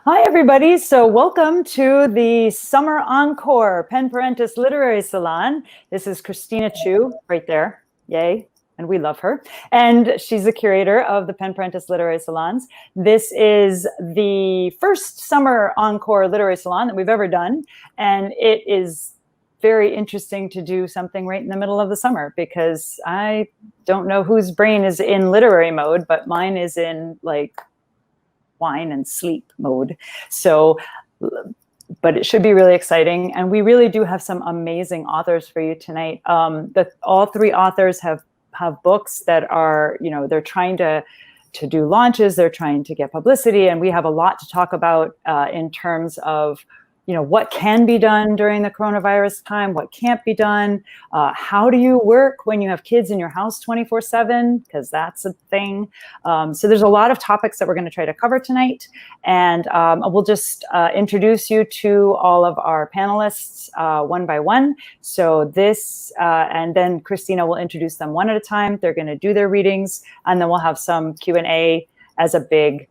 Hi, everybody. So welcome to the Summer Encore Pen Parentis Literary Salon. This is Christina Chu right there. Yay. And we love her. And she's the curator of the Pen Parentis Literary Salons. This is the first Summer Encore Literary Salon that we've ever done. And it is very interesting to do something right in the middle of the summer, because I don't know whose brain is in literary mode, but mine is in like wine and sleep mode. So, but it should be really exciting. And we really do have some amazing authors for you tonight. All three authors have books that are, they're trying to do launches, they're trying to get publicity. And we have a lot to talk about in terms of what can be done during the coronavirus time, what can't be done, how do you work when you have kids in your house 24/7, because that's a thing. So there's a lot of topics that we're going to try to cover tonight. And we'll just introduce you to all of our panelists one by one. So and then Christina will introduce them one at a time. They're going to do their readings, and then we'll have some Q&A as a big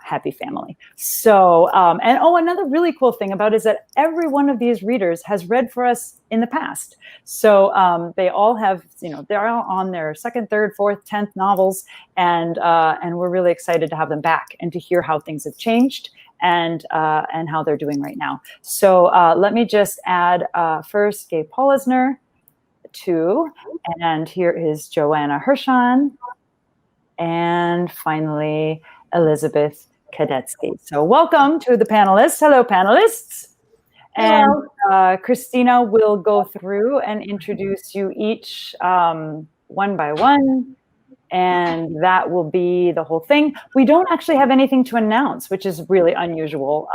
happy family. So, another really cool thing about it is that every one of these readers has read for us in the past. So they all have, they're all on their second, third, fourth, 10th novels, and we're really excited to have them back and to hear how things have changed and how they're doing right now. So let me just add first Paul Isner and here is Joanna Hershon, and finally Elizabeth Kadetsky. So welcome to the panelists. Hello, panelists. Hello. And Christina will go through and introduce you each one by one, and that will be the whole thing. We don't actually have anything to announce, which is really unusual.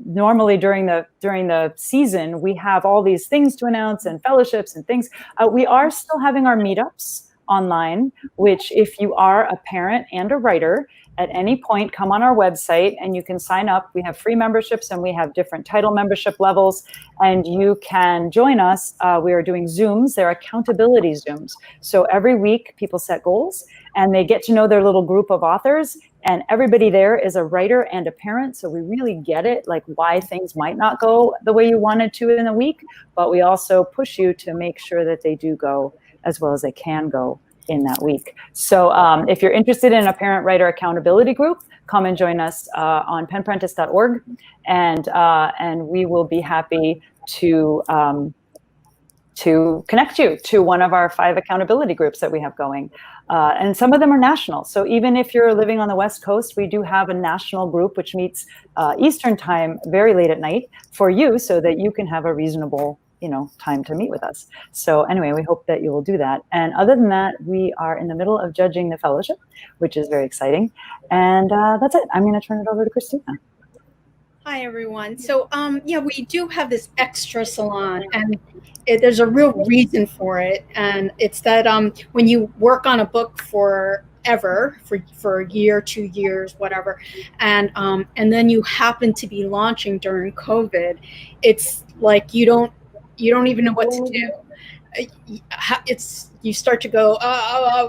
Normally during the season, we have all these things to announce and fellowships and things. We are still having our meetups online, which if you are a parent and a writer, at any point, come on our website and you can sign up. We have free memberships and we have different title membership levels, and you can join us. We are doing Zooms. They're accountability Zooms. So every week people set goals and they get to know their little group of authors, and everybody there is a writer and a parent. So we really get it, like why things might not go the way you wanted to in a week, but we also push you to make sure that they do go as well as they can go in that week. So if you're interested in a parent-writer accountability group, come and join us on penparentis.org, and we will be happy to connect you to one of our 5 accountability groups that we have going. And some of them are national. So even if you're living on the West Coast, we do have a national group which meets Eastern time very late at night for you, so that you can have a reasonable time to meet with us. So anyway, we hope that you will do that. And other than that, we are in the middle of judging the fellowship, which is very exciting. And that's it. I'm going to turn it over to Christina. Hi, everyone. So, we do have this extra salon, and there's a real reason for it. And it's that when you work on a book for a year, 2 years, whatever, and then you happen to be launching during COVID, it's like you don't even know what to do. You start to go,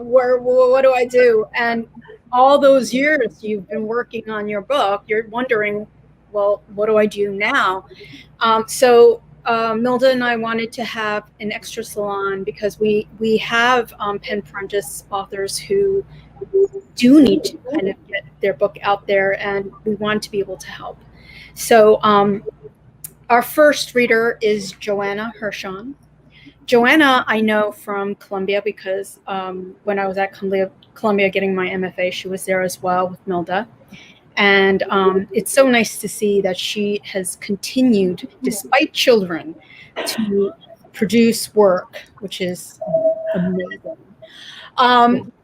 what do I do? And all those years you've been working on your book, you're wondering, well, what do I do now? So Milda and I wanted to have an extra salon because we have Pen Parentis authors who do need to kind of get their book out there, and we want to be able to help. So our first reader is Joanna Hershon. Joanna, I know from Columbia because when I was at Columbia getting my MFA, she was there as well with Milda. And it's so nice to see that she has continued, despite children, to produce work, which is amazing.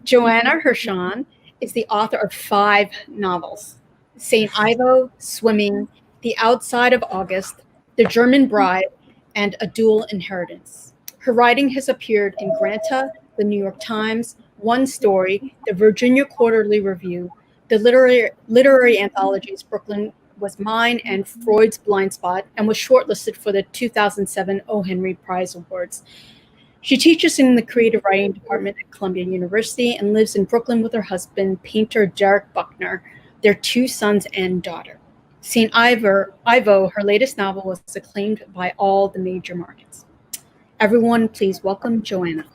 Joanna Hershon is the author of 5 novels: St. Ivo, Swimming, The Outside of August, The German Bride, and A Dual Inheritance. Her writing has appeared in Granta, the New York Times, One Story, the Virginia Quarterly Review, the literary anthologies Brooklyn Was Mine and Freud's Blind Spot, and was shortlisted for the 2007 O. Henry Prize Awards. She teaches in the creative writing department at Columbia University and lives in Brooklyn with her husband, painter Derek Buckner, their 2 sons and daughter. St. Ivo, her latest novel, was acclaimed by all the major markets. Everyone, please welcome Joanna.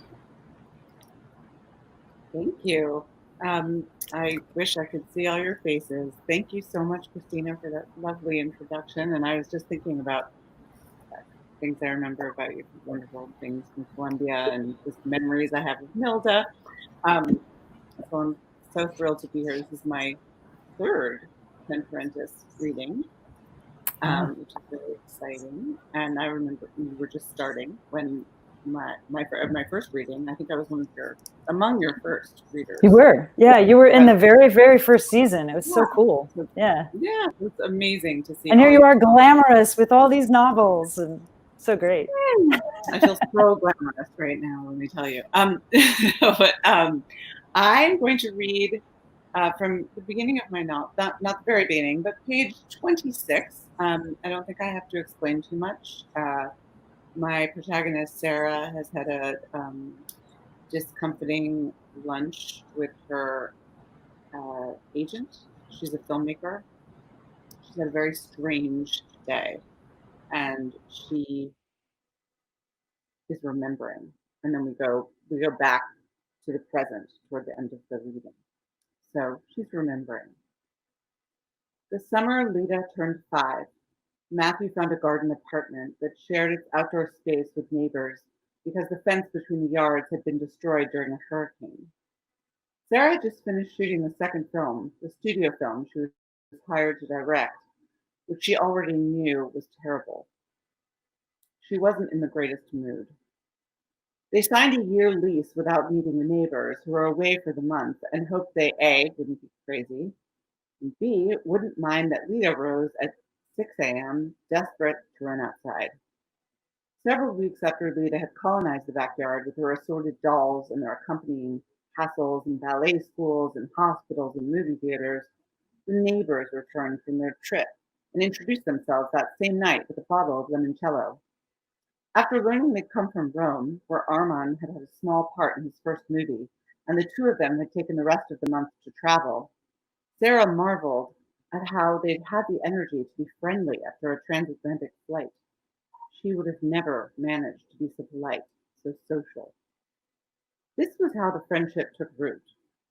Thank you. I wish I could see all your faces. Thank you so much, Christina, for that lovely introduction. And I was just thinking about things I remember about you, wonderful things from Columbia, and just memories I have of Milda. So I'm so thrilled to be here. This is my third Pen Parentis reading, which is really exciting. And I remember we were just starting when my first reading. I think I was among your first readers. You were, yeah. You were in the very, very first season. It was so cool. Yeah. Yeah, it was amazing to see. And here you are, glamorous with all these novels, and so great. I feel so glamorous right now, let me tell you. But I'm going to read from the beginning of my novel, not the very beginning, but page 26. I don't think I have to explain too much. My protagonist, Sarah, has had a discomforting lunch with her agent. She's a filmmaker. She's had a very strange day, and she is remembering. And then we go back to the present toward the end of the reading. So she's remembering. The summer Lita turned 5, Matthew found a garden apartment that shared its outdoor space with neighbors because the fence between the yards had been destroyed during a hurricane. Sarah had just finished shooting the second film, the studio film she was hired to direct, which she already knew was terrible. She wasn't in the greatest mood. They signed a year lease without meeting the neighbors, who were away for the month, and hoped they A, wouldn't be crazy, and B, wouldn't mind that Lita rose at 6 a.m., desperate to run outside. Several weeks after Lita had colonized the backyard with her assorted dolls and their accompanying castles and ballet schools and hospitals and movie theaters, the neighbors returned from their trip and introduced themselves that same night with a bottle of limoncello. After learning they'd come from Rome, where Armand had had a small part in his first movie, and the two of them had taken the rest of the month to travel, Sarah marveled at how they'd had the energy to be friendly after a transatlantic flight. She would have never managed to be so polite, so social. This was how the friendship took root.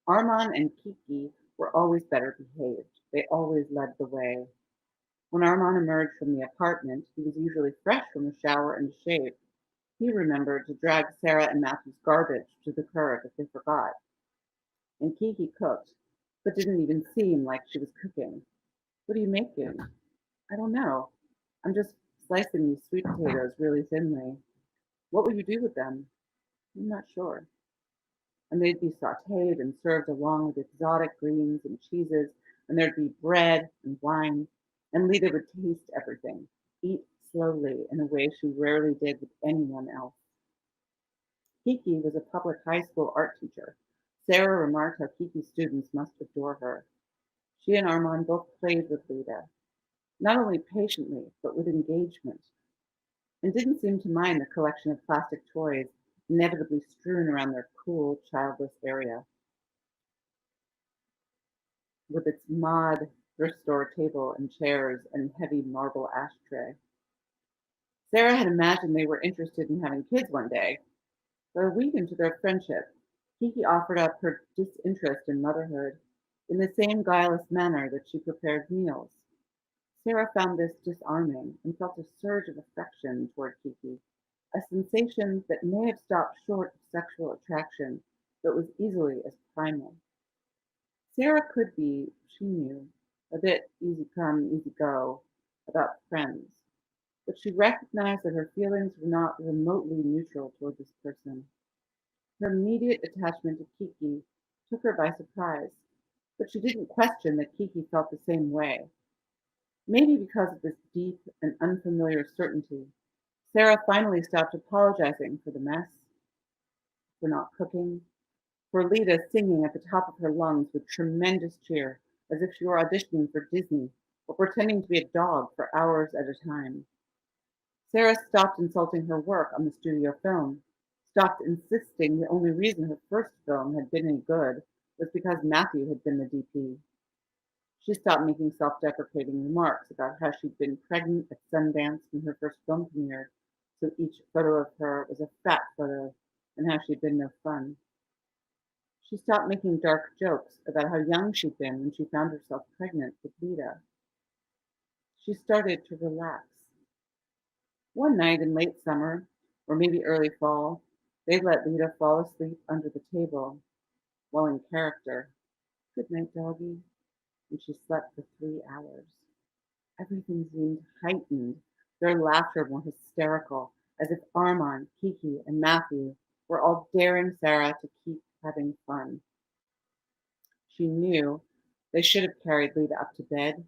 Armand and Kiki were always better behaved. They always led the way. When Armand emerged from the apartment, he was usually fresh from a shower and a shave. He remembered to drag Sarah and Matthew's garbage to the curb if they forgot. And Kiki cooked, but didn't even seem like she was cooking. What are you making? I don't know. I'm just slicing these sweet potatoes really thinly. What will you do with them? I'm not sure. And they'd be sauteed and served along with exotic greens and cheeses, and there'd be bread and wine, and Lita would taste everything, eat slowly in a way she rarely did with anyone else. Kiki was a public high school art teacher. Sarah remarked how Kiki's students must adore her. She and Armand both played with Lita, not only patiently, but with engagement, and didn't seem to mind the collection of plastic toys inevitably strewn around their cool, childless area. With its mod thrift store table and chairs and heavy marble ashtray. Sarah had imagined they were interested in having kids one day, but a week into their friendship, Kiki offered up her disinterest in motherhood in the same guileless manner that she prepared meals. Sarah found this disarming and felt a surge of affection toward Kiki, a sensation that may have stopped short of sexual attraction, but was easily as primal. Sarah could be, she knew, a bit easy come, easy go about friends, but she recognized that her feelings were not remotely neutral toward this person. Her immediate attachment to Kiki took her by surprise, but she didn't question that Kiki felt the same way. Maybe because of this deep and unfamiliar certainty, Sarah finally stopped apologizing for the mess, for not cooking, for Lita singing at the top of her lungs with tremendous cheer, as if she were auditioning for Disney or pretending to be a dog for hours at a time. Sarah stopped insulting her work on the studio film, stopped insisting the only reason her first film had been any good was because Matthew had been the DP. She stopped making self-deprecating remarks about how she'd been pregnant at Sundance when her first film premiered, so each photo of her was a fat photo, and how she'd been no fun. She stopped making dark jokes about how young she'd been when she found herself pregnant with Lita. She started to relax. One night in late summer, or maybe early fall, they'd let Lita fall asleep under the table, while in character, "Good night, doggy," and she slept for 3 hours. Everything seemed heightened, their laughter more hysterical, as if Armand, Kiki, and Matthew were all daring Sarah to keep having fun. She knew they should have carried Lita up to bed,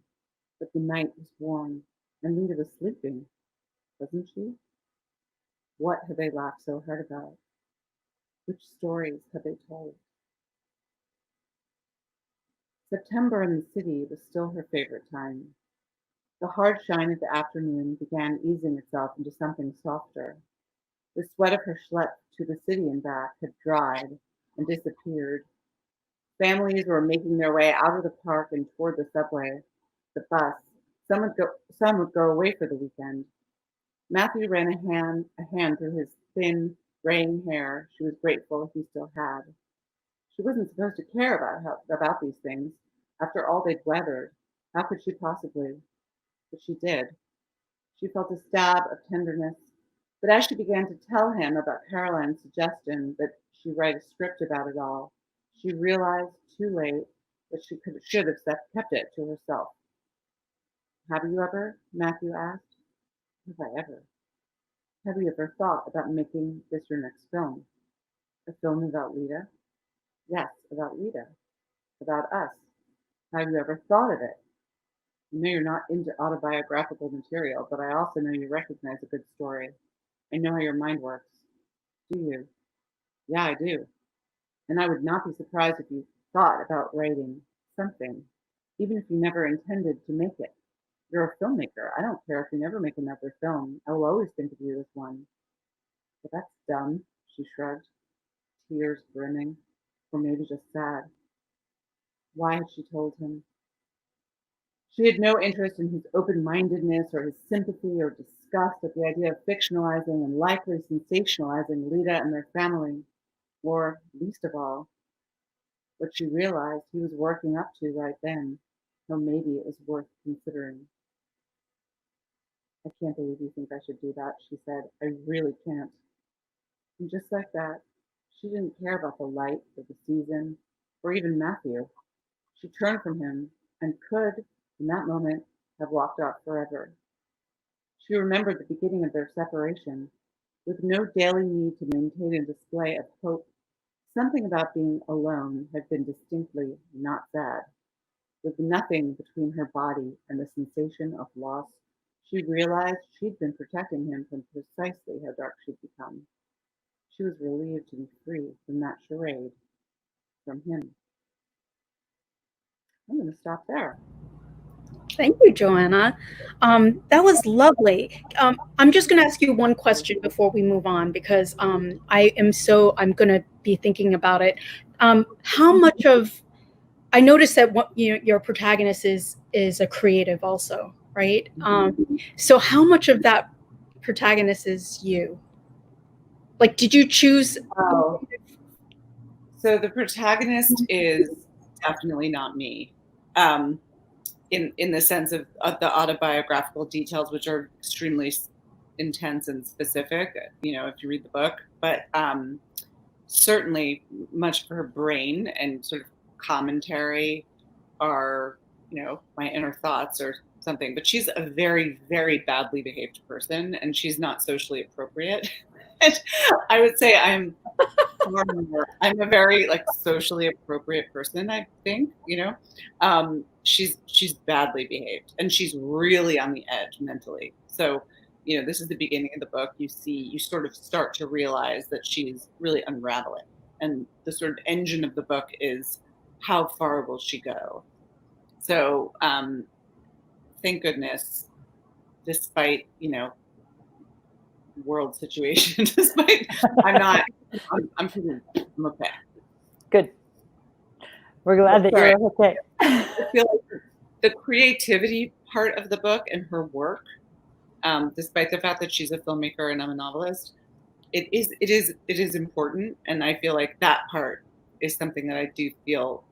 but the night was warm, and Lita was sleeping, wasn't she? What had they laughed so hard about? Which stories had they told? September in the city was still her favorite time. The hard shine of the afternoon began easing itself into something softer. The sweat of her schlep to the city and back had dried and disappeared. Families were making their way out of the park and toward the subway, the bus. Some would go away for the weekend. Matthew ran a hand through his thin, graying hair she was grateful he still had. She wasn't supposed to care about these things. After all they'd weathered, how could she possibly? But she did. She felt a stab of tenderness. But as she began to tell him about Caroline's suggestion that she write a script about it all, she realized too late that she should have kept it to herself. "Have you ever?" Matthew asked. "Have I ever? Have you ever thought about making this your next film? A film about Lita?" "Yes, about Lita. About us. Have you ever thought of it? I know you're not into autobiographical material, but I also know you recognize a good story. I know how your mind works." "Do you?" "Yeah, I do. And I would not be surprised if you thought about writing something, even if you never intended to make it. You're a filmmaker. I don't care if you never make another film. I will always think of you as one." "But that's dumb," she shrugged, tears brimming, or maybe just sad. Why had she told him? She had no interest in his open-mindedness or his sympathy or disgust at the idea of fictionalizing and likely sensationalizing Lita and their family, or, least of all, what she realized he was working up to right then, so maybe it was worth considering. "I can't believe you think I should do that," she said. "I really can't." And just like that, she didn't care about the light or the season, or even Matthew. She turned from him and could, in that moment, have walked out forever. She remembered the beginning of their separation, with no daily need to maintain a display of hope. Something about being alone had been distinctly not sad. With nothing between her body and the sensation of loss, she realized she'd been protecting him from precisely how dark she'd become. She was relieved to be free from that charade, from him. I'm going to stop there. Thank you, Joanna. That was lovely. I'm just going to ask you one question before we move on, because I'm going to be thinking about it. How much of, I noticed that your protagonist is a creative also, right? So how much of that protagonist is you? Like, did you choose? Oh, so the protagonist is definitely not me. In the sense of the autobiographical details, which are extremely intense and specific, if you read the book, but certainly much of her brain and sort of commentary are, my inner thoughts or something. But she's a very, very badly behaved person, and she's not socially appropriate. And I would say I'm a very socially appropriate person, I think, she's badly behaved, and she's really on the edge mentally. So, this is the beginning of the book. You sort of start to realize that she's really unraveling, and the sort of engine of the book is how far will she go? So, thank goodness, despite, world situation, despite I'm okay. Good. We're glad that you're okay. I feel like the creativity part of the book and her work, despite the fact that she's a filmmaker and I'm a novelist, it is important, and I feel like that part is something that I do feel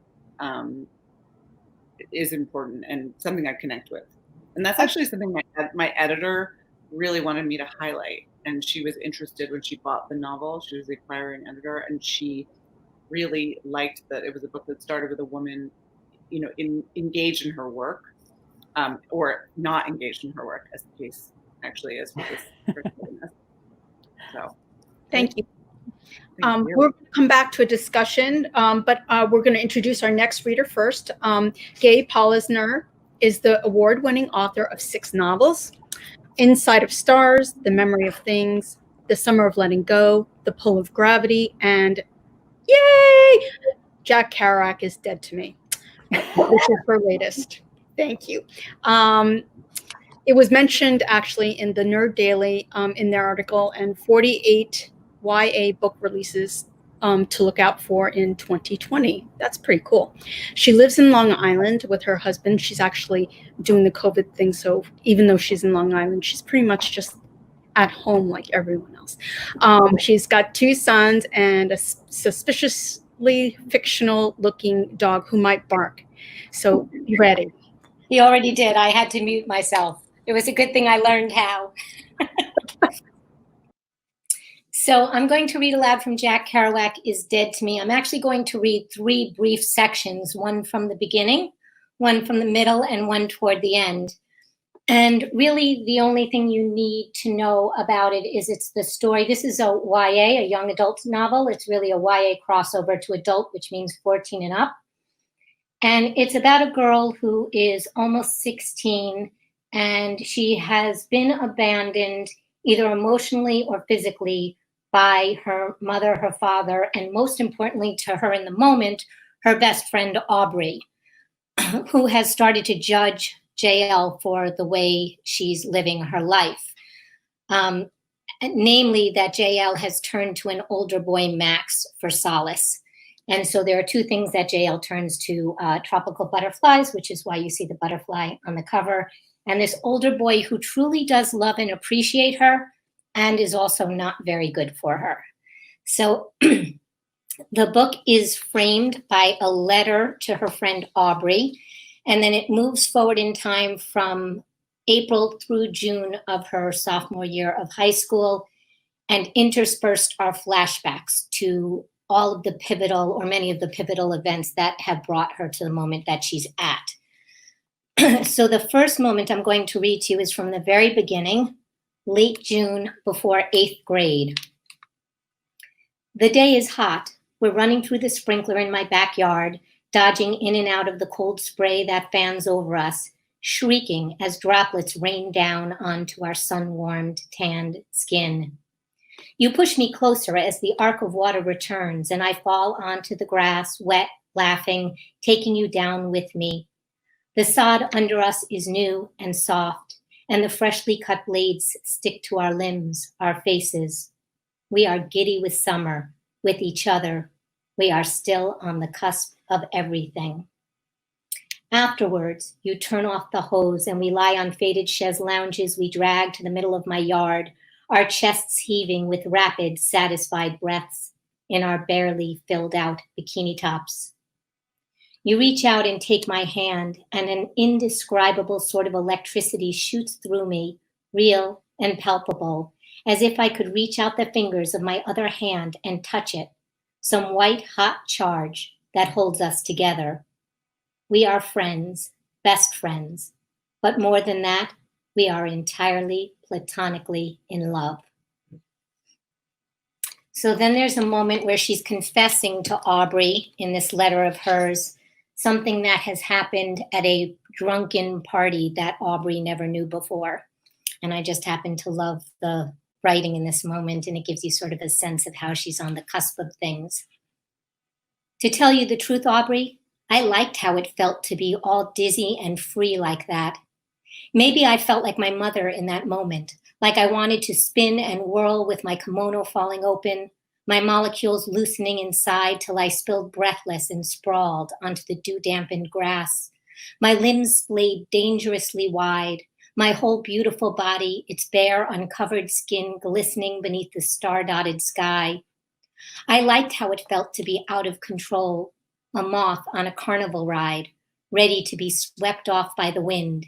is important and something I connect with. And that's actually something my editor really wanted me to highlight. And she was interested when she bought the novel. She was the acquiring editor, and she really liked that it was a book that started with a woman, engaged in her work, or not engaged in her work, as the case actually is with this protagonist. So, Thank you. Thank you. We're going to come back to a discussion, but we're going to introduce our next reader first. Paul Isner is the award-winning author of 6 novels: Inside of Stars, The Memory of Things, The Summer of Letting Go, The Pull of Gravity, and yay, Jack Kerouac is Dead to Me, which is her latest. Thank you. It was mentioned actually in the Nerd Daily in their article, and 48 YA book releases to look out for in 2020. That's pretty cool. She lives in Long Island with her husband. She's actually doing the COVID thing, so even though she's in Long Island, she's pretty much just at home like everyone else. She's got 2 sons and a suspiciously fictional looking dog who might bark. So you ready? He already did. I had to mute myself. It was a good thing I learned how. So I'm going to read aloud from Jack Kerouac is Dead to Me. I'm actually going to read 3 brief sections, one from the beginning, one from the middle, and one toward the end. And really the only thing you need to know about it is it's the story. This is a YA, a young adult novel. It's really a YA crossover to adult, which means 14 and up. And it's about a girl who is almost 16, and she has been abandoned either emotionally or physically by her mother, her father, and most importantly to her in the moment, her best friend, Aubrey, who has started to judge JL for the way she's living her life. Namely that JL has turned to an older boy, Max, for solace. And so there are 2 things that JL turns to, tropical butterflies, which is why you see the butterfly on the cover, and this older boy who truly does love and appreciate her and is also not very good for her. So the book is framed by a letter to her friend Aubrey, and then it moves forward in time from April through June of her sophomore year of high school, and interspersed are flashbacks to all of the pivotal, or many of the pivotal events that have brought her to the moment that she's at. So the first moment I'm going to read to you is from the very beginning, late June, before 8th grade. The day is hot. We're running through the sprinkler in my backyard, dodging in and out of the cold spray that fans over us, shrieking as droplets rain down onto our sun-warmed, tanned skin. You push me closer as the arc of water returns, and I fall onto the grass, wet, laughing, taking you down with me. The sod under us is new and soft, and the freshly cut blades stick to our limbs, our faces. We are giddy with summer, with each other. We are still on the cusp of everything. Afterwards, you turn off the hose and we lie on faded chaise lounges we drag to the middle of my yard, our chests heaving with rapid, satisfied breaths in our barely filled out bikini tops. You reach out and take my hand, and an indescribable sort of electricity shoots through me, real and palpable, as if I could reach out the fingers of my other hand and touch it, some white hot charge that holds us together. We are friends, best friends, but more than that, we are entirely platonically in love. So then there's a moment where she's confessing to Aubrey in this letter of hers, something that has happened at a drunken party that Aubrey never knew before. And I just happen to love the writing in this moment, and it gives you sort of a sense of how she's on the cusp of things. To tell you the truth, Aubrey, I liked how it felt to be all dizzy and free like that. Maybe I felt like my mother in that moment, like I wanted to spin and whirl with my kimono falling open, my molecules loosening inside till I spilled breathless and sprawled onto the dew-dampened grass, My limbs splayed dangerously wide, my whole beautiful body, its bare, uncovered skin glistening beneath the star-dotted sky. I liked how it felt to be out of control, a moth on a carnival ride, ready to be swept off by the wind,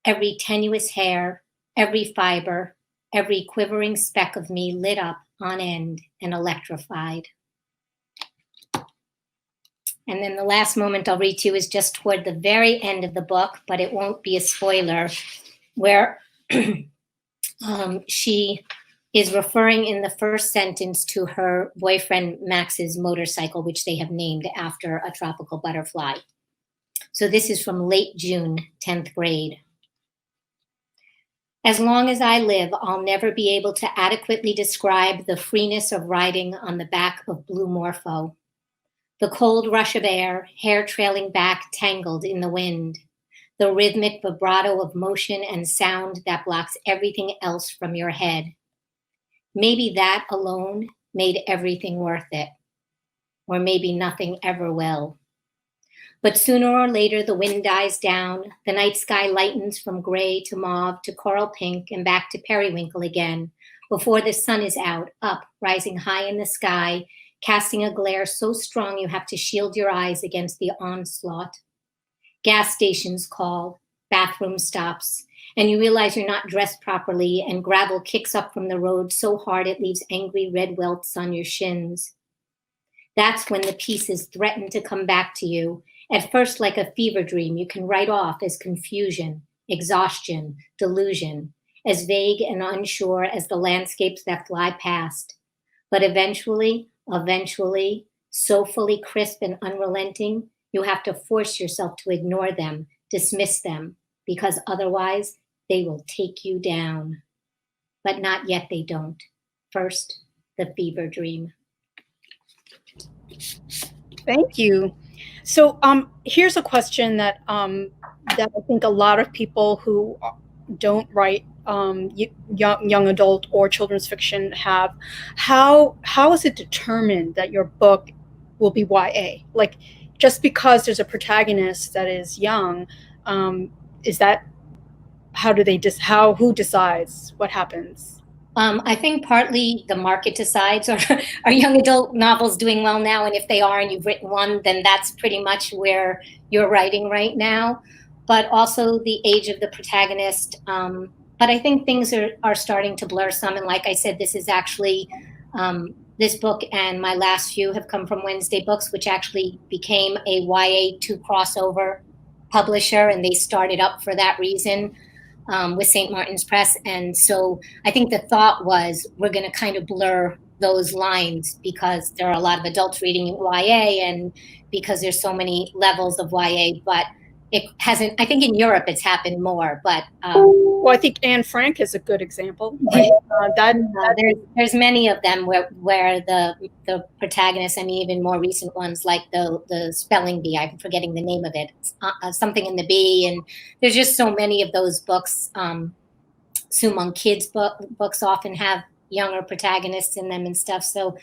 every tenuous hair, every fiber, every quivering speck of me lit up on end and electrified. And then the last moment I'll read to you is just toward the very end of the book, but it won't be a spoiler, where she is referring in the first sentence to her boyfriend Max's motorcycle, which they have named after a tropical butterfly. So this is from late June, 10th grade. As long as I live, I'll never be able to adequately describe the freeness of riding on the back of Blue Morpho. The cold rush of air, hair trailing back, tangled in the wind. The rhythmic vibrato of motion and sound that blocks everything else from your head. Maybe that alone made everything worth it. Or maybe nothing ever will. But sooner or later, the wind dies down, the night sky lightens from gray to mauve to coral pink and back to periwinkle again, before the sun is out, up, rising high in the sky, casting a glare so strong you have to shield your eyes against the onslaught. Gas stations call, bathroom stops, and you realize you're not dressed properly, and gravel kicks up from the road so hard it leaves angry red welts on your shins. That's when the pieces threaten to come back to you, at first like a fever dream you can write off as confusion, exhaustion, delusion, as vague and unsure as the landscapes that fly past. But eventually, so fully crisp and unrelenting, you have to force yourself to ignore them, dismiss them, because otherwise they will take you down. But not yet they don't. First, the fever dream. Thank you. So here's a question that that I think a lot of people who don't write young adult or children's fiction have. How is it determined that your book will be YA? Like, just because there's a protagonist that is young, is that, who decides what happens? I think partly the market decides. Are young adult novels doing well now? And if they are, and you've written one, then that's pretty much where you're writing right now. But also the age of the protagonist. But I think things are starting to blur some. And like I said, this is actually, this book and my last few have come from Wednesday Books, which actually became a YA2 crossover publisher. And they started up for that reason. With St. Martin's Press. And so I think the thought was we're going to kind of blur those lines because there are a lot of adults reading YA and because there's so many levels of YA, but it hasn't. I think in Europe it's happened more, but well, I think Anne Frank is a good example. Right? There's many of them where the protagonists, I mean, even more recent ones like the spelling bee. I'm forgetting the name of it. Something in the bee, and there's just so many of those books. Sumong kids books often have younger protagonists in them and stuff. So.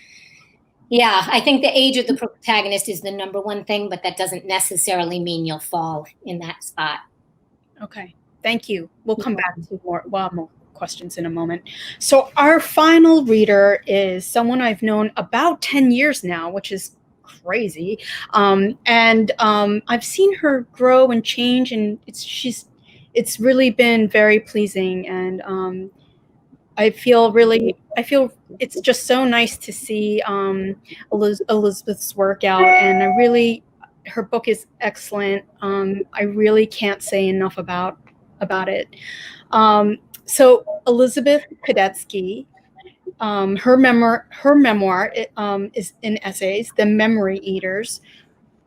Yeah, I think the age of the protagonist is the number one thing, but that doesn't necessarily mean you'll fall in that spot. Okay, thank you. We'll come back to more questions in a moment. So our final reader is someone I've known about 10 years now, which is crazy. And I've seen her grow and change, and it's really been very pleasing. And I feel it's just so nice to see Elizabeth's work out, and her book is excellent. I really can't say enough about it. So Elizabeth Kadetsky, her memoir is in essays, The Memory Eaters,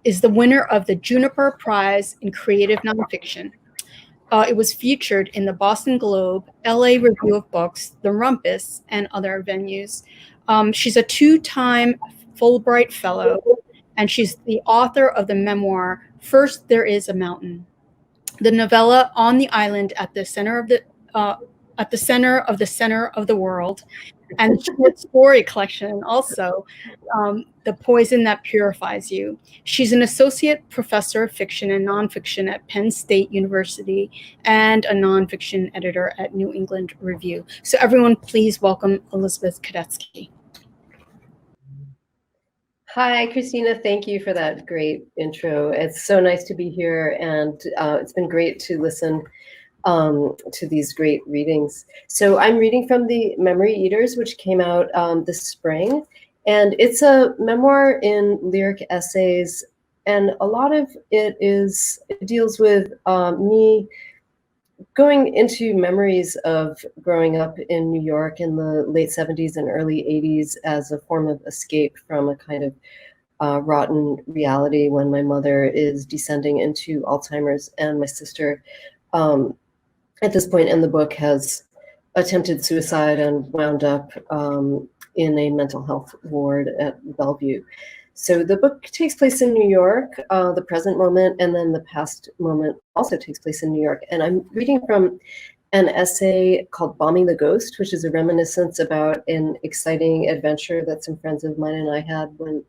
is the winner of the Juniper Prize in Creative Nonfiction. It was featured in the Boston Globe, LA Review of Books, the Rumpus, and other venues. She's a 2-time Fulbright Fellow, and she's the author of the memoir, First There Is a Mountain. The novella On the Island at the Center of the Center of the World and short story collection also, The Poison That Purifies You. She's an associate professor of fiction and nonfiction at Penn State University and a nonfiction editor at New England Review. So everyone, please welcome Elizabeth Kadetsky. Hi, Christina. Thank you for that great intro. It's so nice to be here, and it's been great to listen to these great readings. So I'm reading from The Memory Eaters, which came out this spring, and it's a memoir in lyric essays, and a lot of it deals with me going into memories of growing up in New York in the late 70s and early 80s as a form of escape from a kind of rotten reality when my mother is descending into Alzheimer's, and my sister at this point in the book has attempted suicide and wound up in a mental health ward at Bellevue. So the book takes place in New York, the present moment, and then the past moment also takes place in New York. And I'm reading from an essay called Bombing the Ghost, which is a reminiscence about an exciting adventure that some friends of mine and I had when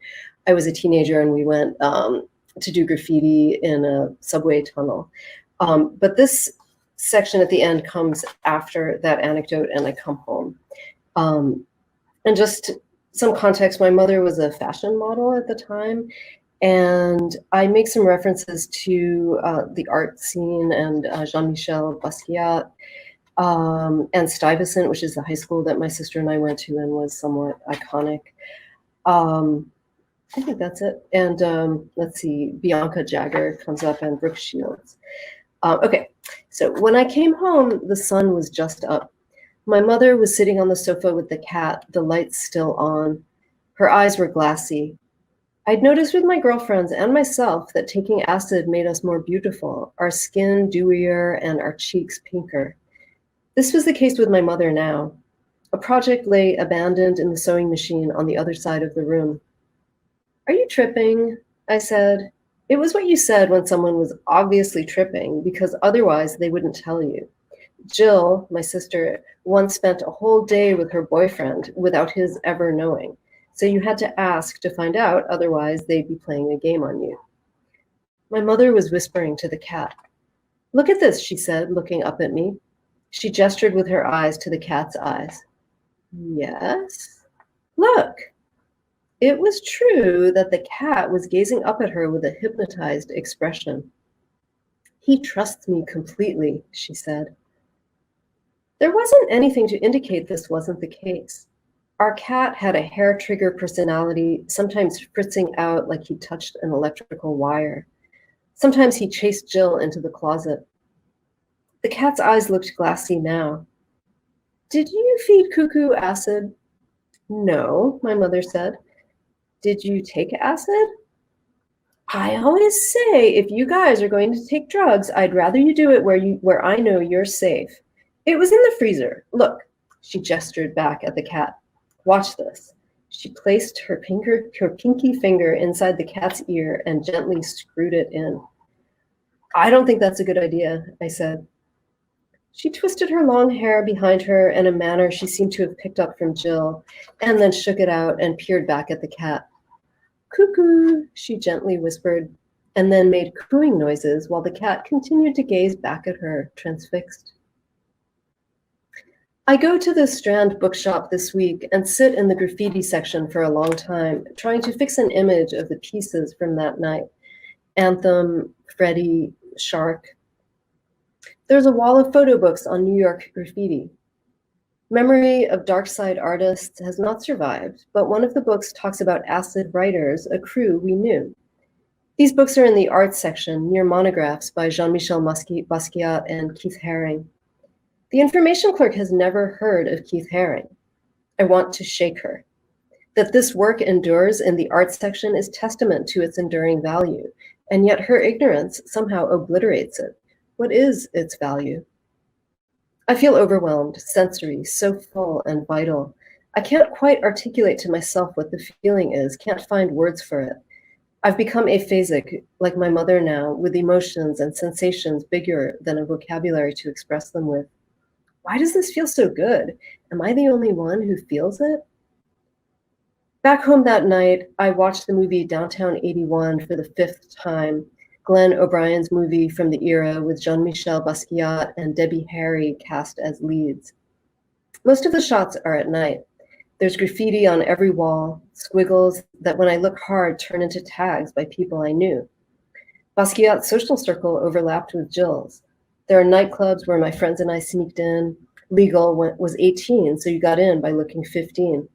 I was a teenager, and we went to do graffiti in a subway tunnel. But this section at the end comes after that anecdote, and I come home. And just some context, my mother was a fashion model at the time, and I make some references to the art scene and Jean-Michel Basquiat and Stuyvesant, which is the high school that my sister and I went to and was somewhat iconic. I think that's it. And let's see, Bianca Jagger comes up and Brooke Shields. Okay, so when I came home, the sun was just up. My mother was sitting on the sofa with the cat, the lights still on. Her eyes were glassy. I'd noticed with my girlfriends and myself that taking acid made us more beautiful, our skin dewier and our cheeks pinker. This was the case with my mother now. A project lay abandoned in the sewing machine on the other side of the room. "Are you tripping?" I said. It was what you said when someone was obviously tripping, because otherwise they wouldn't tell you. Jill, my sister, once spent a whole day with her boyfriend without his ever knowing. So you had to ask to find out, otherwise they'd be playing a game on you. My mother was whispering to the cat. "Look at this," she said, looking up at me. She gestured with her eyes to the cat's eyes. "Yes? Look." It was true that the cat was gazing up at her with a hypnotized expression. "He trusts me completely," she said. There wasn't anything to indicate this wasn't the case. Our cat had a hair-trigger personality, sometimes fritzing out like he touched an electrical wire. Sometimes he chased Jill into the closet. The cat's eyes looked glassy now. "Did you feed Cuckoo acid?" "No," my mother said. "Did you take acid?" "I always say, if you guys are going to take drugs, I'd rather you do it where I know you're safe. It was in the freezer. Look." She gestured back at the cat. "Watch this." She placed her pinky finger inside the cat's ear and gently screwed it in. "I don't think that's a good idea," I said. She twisted her long hair behind her in a manner she seemed to have picked up from Jill, and then shook it out and peered back at the cat. "Cuckoo," she gently whispered, and then made cooing noises while the cat continued to gaze back at her, transfixed. I go to the Strand bookshop this week and sit in the graffiti section for a long time, trying to fix an image of the pieces from that night. Anthem, Freddie, Shark. There's a wall of photo books on New York graffiti. Memory of Dark Side artists has not survived, but one of the books talks about acid writers, a crew we knew. These books are in the arts section near monographs by Jean-Michel Basquiat and Keith Haring. The information clerk has never heard of Keith Haring. I want to shake her. That this work endures in the arts section is testament to its enduring value, and yet her ignorance somehow obliterates it. What is its value? I feel overwhelmed, sensory, so full and vital. I can't quite articulate to myself what the feeling is, can't find words for it. I've become aphasic, like my mother now, with emotions and sensations bigger than a vocabulary to express them with. Why does this feel so good? Am I the only one who feels it? Back home that night, I watched the movie Downtown 81 for the 5th time, Glenn O'Brien's movie from the era with Jean-Michel Basquiat and Debbie Harry cast as leads. Most of the shots are at night. There's graffiti on every wall, squiggles that when I look hard turn into tags by people I knew. Basquiat's social circle overlapped with Jill's. There are nightclubs where my friends and I sneaked in. Legal was 18, so you got in by looking 15.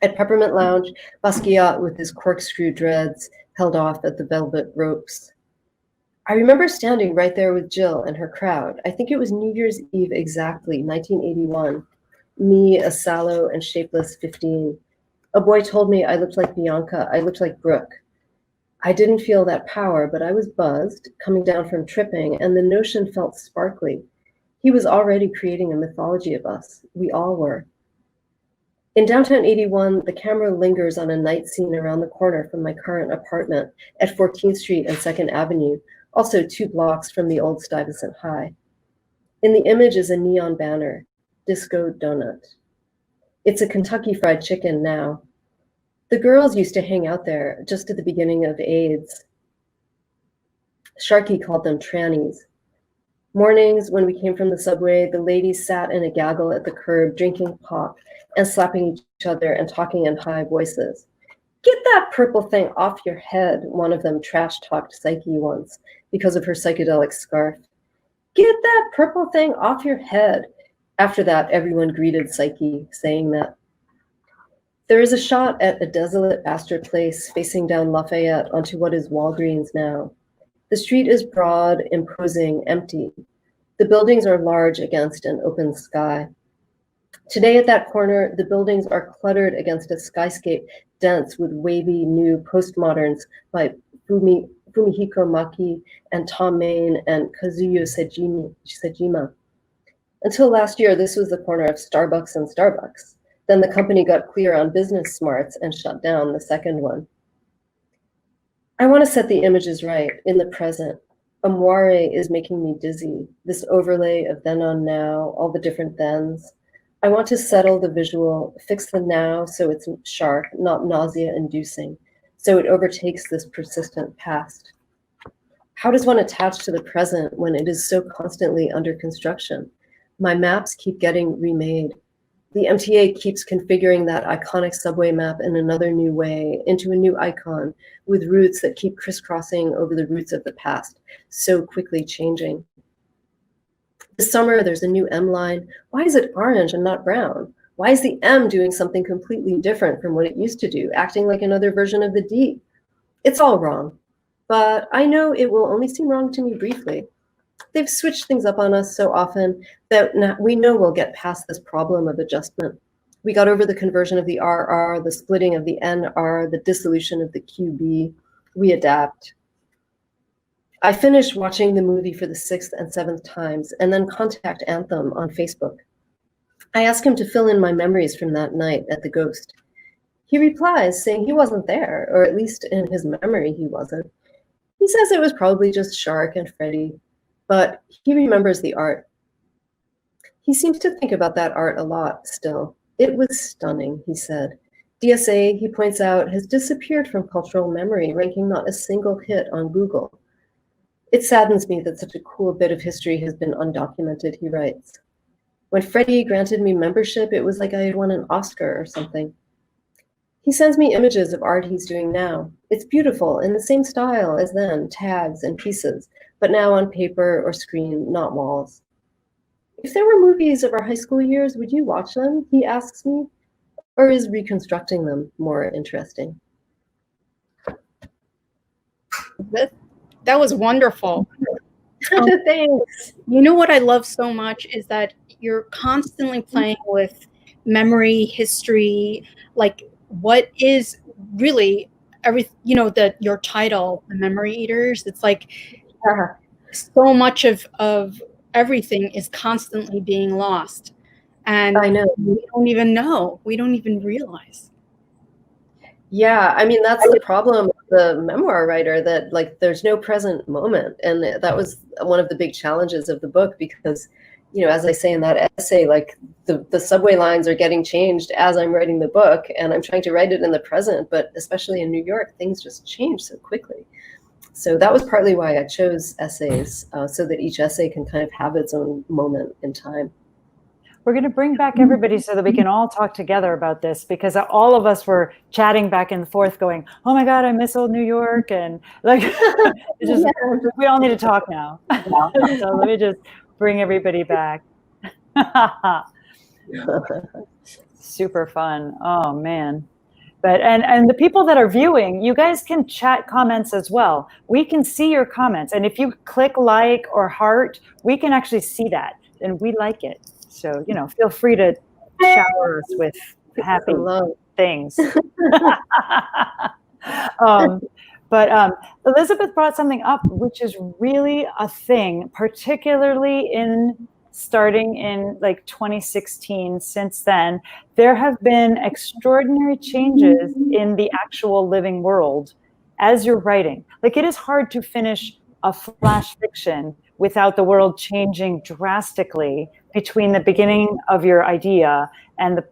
At Peppermint Lounge, Basquiat with his corkscrew dreads held off at the velvet ropes. I remember standing right there with Jill and her crowd. I think it was New Year's Eve exactly, 1981. Me, a sallow and shapeless 15. A boy told me I looked like Bianca, I looked like Brooke. I didn't feel that power, but I was buzzed, coming down from tripping, and the notion felt sparkly. He was already creating a mythology of us. We all were. In Downtown 81, the camera lingers on a night scene around the corner from my current apartment at 14th Street and 2nd Avenue, also 2 blocks from the old Stuyvesant High. In the image is a neon banner, Disco Donut. It's a Kentucky Fried Chicken now. The girls used to hang out there just at the beginning of AIDS. Sharky called them trannies. Mornings, when we came from the subway, the ladies sat in a gaggle at the curb, drinking pop and slapping each other and talking in high voices. Get that purple thing off your head, one of them trash-talked Psyche once because of her psychedelic scarf. Get that purple thing off your head. After that, everyone greeted Psyche, saying that. There is a shot at a desolate Astor Place facing down Lafayette onto what is Walgreens now. The street is broad, imposing, empty. The buildings are large against an open sky. Today at that corner, the buildings are cluttered against a skyscape dense with wavy new postmoderns by Fumihiko Maki and Tom Main and Kazuyo Sejima. Until last year, this was the corner of Starbucks and Starbucks. Then the company got clear on business smarts and shut down the second one. I want to set the images right in the present. A moire is making me dizzy, this overlay of then on now, all the different thens. I want to settle the visual, fix the now so it's sharp, not nausea-inducing, so it overtakes this persistent past. How does one attach to the present when it is so constantly under construction? My maps keep getting remade. The MTA keeps configuring that iconic subway map in another new way, into a new icon, with routes that keep crisscrossing over the roots of the past, so quickly changing. This summer, there's a new M line. Why is it orange and not brown? Why is the M doing something completely different from what it used to do, acting like another version of the D? It's all wrong, but I know it will only seem wrong to me briefly. They've switched things up on us so often that we know we'll get past this problem of adjustment. We got over the conversion of the RR, the splitting of the NR, the dissolution of the QB. We adapt. I finished watching the movie for the 6th and 7th times and then contact Anthem on Facebook. I asked him to fill in my memories from that night at the Ghost. He replies saying he wasn't there, or at least in his memory he wasn't. He says it was probably just Shark and Freddie, but he remembers the art. He seems to think about that art a lot still. It was stunning, he said. DSA, he points out, has disappeared from cultural memory, ranking not a single hit on Google. It saddens me that such a cool bit of history has been undocumented, he writes. When Freddie granted me membership, it was like I had won an Oscar or something. He sends me images of art he's doing now. It's beautiful, in the same style as then, tags and pieces, but now on paper or screen, not walls. If there were movies of our high school years, would you watch them? He asks me. Or is reconstructing them more interesting? That was wonderful. Thanks. You know what I love so much is that you're constantly playing with memory, history, like what is really your title, The Memory Eaters. It's like so much of everything is constantly being lost. And I know. We don't even know. We don't even realize. Yeah, I mean, that's the problem with the memoir writer, that there's no present moment. And that was one of the big challenges of the book, because as I say in that essay, like the subway lines are getting changed as I'm writing the book, and I'm trying to write it in the present, but especially in New York, things just change so quickly. So that was partly why I chose essays, so that each essay can kind of have its own moment in time. We're going to bring back everybody so that we can all talk together about this, because all of us were chatting back and forth going, oh my God, I miss old New York. And like, we all need to talk now. So let me just bring everybody back. Super fun. Oh man. But and the people that are viewing, you guys can chat comments as well. We can see your comments. And if you click like or heart, we can actually see that. And we like it. So, feel free to shower us with happy things. But Elizabeth brought something up, which is really a thing, particularly starting in like 2016. Since then, there have been extraordinary changes in the actual living world as you're writing. Like, it is hard to finish a flash fiction without the world changing drastically between the beginning of your idea and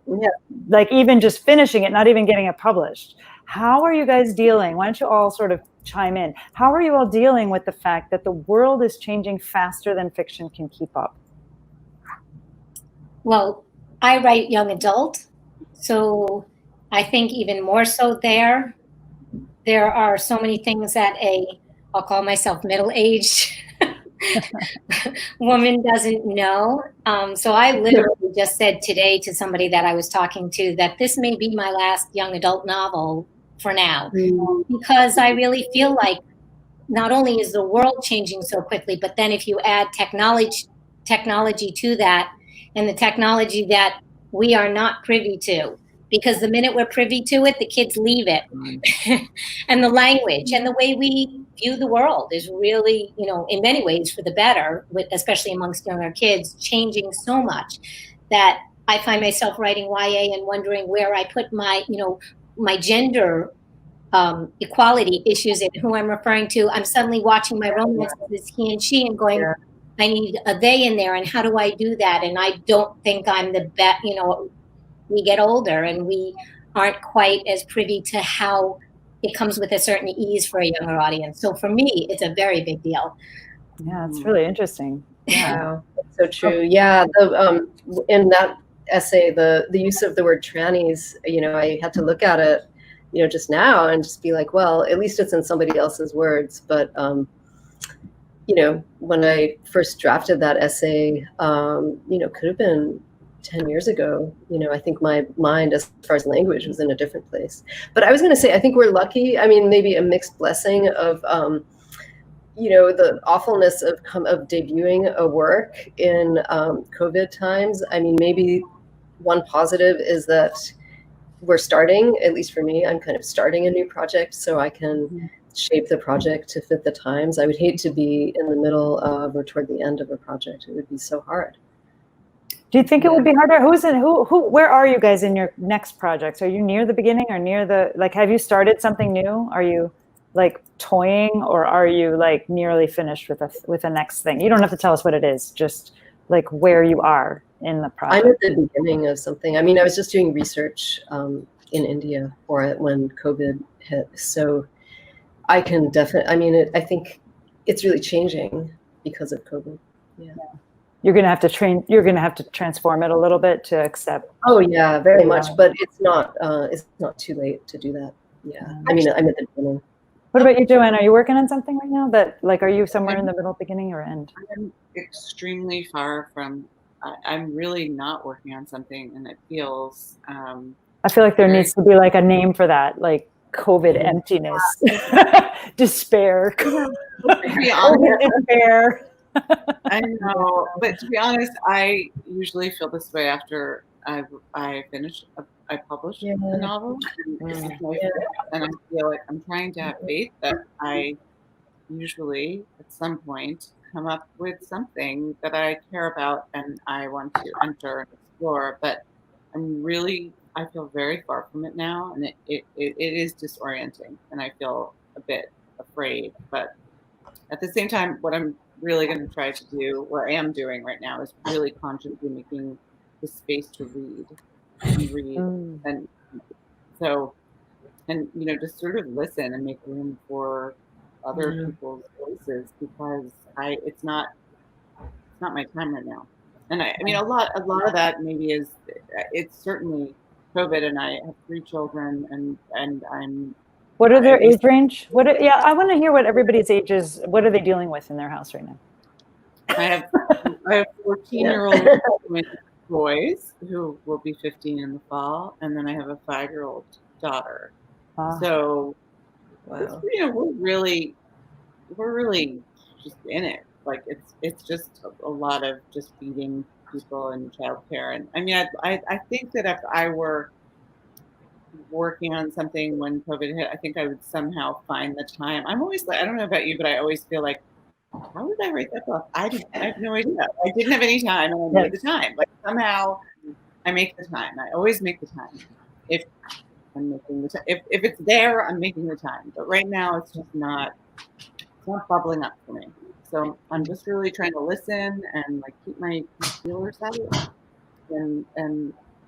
like even just finishing it, not even getting it published. How are you guys dealing? Why don't you all sort of chime in? How are you all dealing with the fact that the world is changing faster than fiction can keep up? Well, I write young adult, so I think even more so there are so many things that I'll call myself middle-aged woman doesn't know. So I literally just said today to somebody that I was talking to that this may be my last young adult novel for now, because I really feel like not only is the world changing so quickly, but then if you add technology to that, and the technology that we are not privy to, because the minute we're privy to it, the kids leave it. And the language and the way we view the world is really, in many ways for the better, especially amongst younger kids, changing so much that I find myself writing YA and wondering where I put my, my gender equality issues and who I'm referring to. I'm suddenly watching my romances as he and she and going, I need a they in there, and how do I do that? And I don't think I'm the best, we get older and we aren't quite as privy to how it comes with a certain ease for a younger audience. So for me, it's a very big deal. Yeah, it's really interesting. Yeah, so true. Yeah, in that essay, the use of the word trannies, I had to look at it, just now and just be like, well, at least it's in somebody else's words. But when I first drafted that essay, could have been 10 years ago. I think my mind as far as language was in a different place. But I was going to say, I think we're lucky. I mean, maybe a mixed blessing of, the awfulness of debuting a work in COVID times. I mean, maybe one positive is that we're starting, at least for me, I'm kind of starting a new project so I can shape the project to fit the times. I would hate to be in the middle of or toward the end of a project. It would be so hard. Do you think it would be harder? Where are you guys in your next projects? Are you near the beginning or near have you started something new? Are you like toying, or are you like nearly finished with a next thing? You don't have to tell us what it is, just like where you are in the project. I'm at the beginning of something. I mean, I was just doing research in India for it when COVID hit. So I can definitely, I think it's really changing because of COVID. Yeah. You're going to have to transform it a little bit to accept. Oh yeah, very much. But it's not too late to do that. Yeah. I mean, I'm at the beginning. What about you, Joanna? Are you working on something right now are you somewhere in the middle, beginning, or end? I'm extremely far from, I'm really not working on something, and it feels, I feel like there needs to be like a name for that, like COVID emptiness, despair. Despair. I know, but to be honest, I usually feel this way after I publish a novel, and I feel like I'm trying to have faith that I usually at some point come up with something that I care about and I want to enter and explore. But I feel very far from it now, and it is disorienting, and I feel a bit afraid. But at the same time, what I'm really going to try to do, or am doing right now, is really consciously making the space to read and read. Mm. And so, and, just sort of listen and make room for other people's voices, because it's not my time right now. And I mean, a lot of that maybe is, it's certainly COVID, and I have 3 children, and I'm. What are their age range? Yeah, I want to hear what everybody's age is. What are they dealing with in their house right now? I have 14-year-old boys who will be 15 in the fall, and then I have a 5-year-old daughter. So, Wow. we're really just in it. Like it's just a lot of just feeding people and childcare. And I mean, I think that if I were working on something when COVID hit, I think I would somehow find the time. I'm always like, I don't know about you, but I always feel like, how did I write that book? I have no idea. I didn't have any time, and I made the time. Like somehow I make the time. I always make the time. If I'm making the time, if it's there, I'm making the time. But right now, it's just not bubbling up for me. So I'm just really trying to listen and like keep my feelers out, and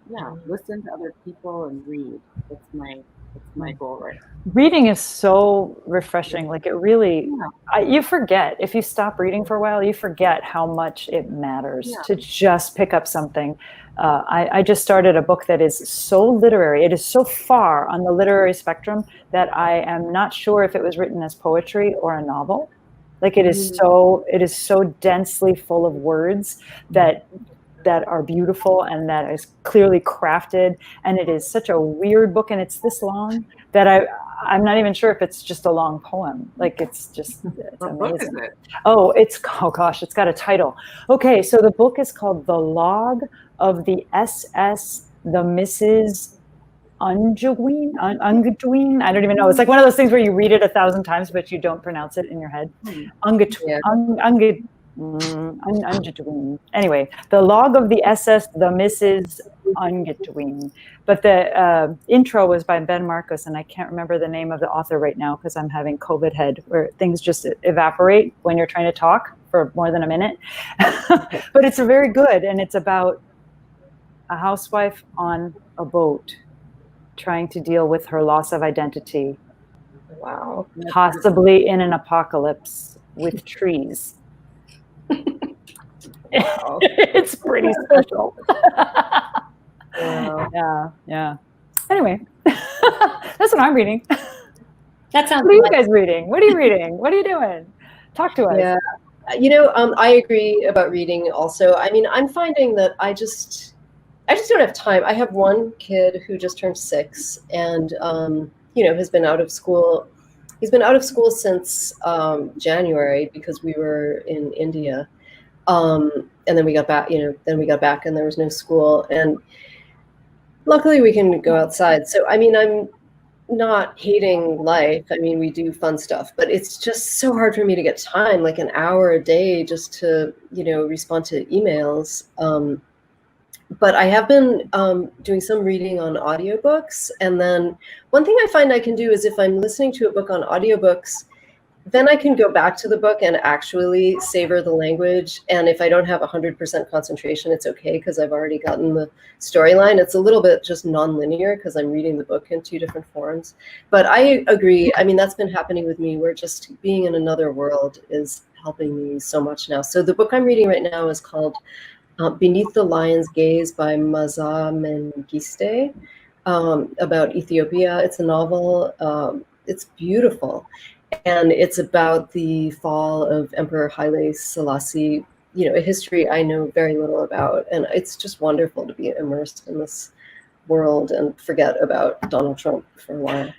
yeah, listen to other people and read. That's my goal right now. Reading is so refreshing. Like it really, you forget, if you stop reading for a while, you forget how much it matters to just pick up something. I just started a book that is so literary. It is so far on the literary spectrum that I am not sure if it was written as poetry or a novel. Like it is so densely full of words that are beautiful and that is clearly crafted. And it is such a weird book, and it's this long that I'm not even sure if it's just a long poem. Like it's What amazing. book is it? Oh gosh, it's got a title. Okay, so the book is called The Log of the SS, the Mrs. Ungewein. I don't even know. It's like one of those things where you read it 1,000 times, but you don't pronounce it in your head. Ungewein. Anyway, The Log of the SS, the Mrs. Ungewein. But the intro was by Ben Marcus, and I can't remember the name of the author right now because I'm having COVID head, where things just evaporate when you're trying to talk for more than a minute. But it's very good, and it's about a housewife on a boat trying to deal with her loss of identity. Wow. Possibly in an apocalypse with trees. Wow. It's pretty special. Wow. Yeah. Anyway, that's what I'm reading. That sounds What are you guys reading? What are you reading? What are you doing? Talk to us. Yeah. I agree about reading also. I mean, I'm finding that I just don't have time. I have one kid who just turned 6 and, has been out of school. He's been out of school since January because we were in India. And then we got back, and there was no school. And luckily we can go outside. So, I mean, I'm not hating life. I mean, we do fun stuff, but it's just so hard for me to get time, like an hour a day just to, respond to emails. But I have been doing some reading on audiobooks. And then one thing I find I can do is if I'm listening to a book on audiobooks, then I can go back to the book and actually savor the language. And if I don't have 100% concentration, it's okay because I've already gotten the storyline. It's a little bit just nonlinear because I'm reading the book in 2 different forms. But I agree. I mean, that's been happening with me where just being in another world is helping me so much now. So the book I'm reading right now is called Beneath the Lion's Gaze by Maza Mengiste, about Ethiopia. It's a novel. It's beautiful. And it's about the fall of Emperor Haile Selassie, a history I know very little about. And it's just wonderful to be immersed in this world and forget about Donald Trump for a while.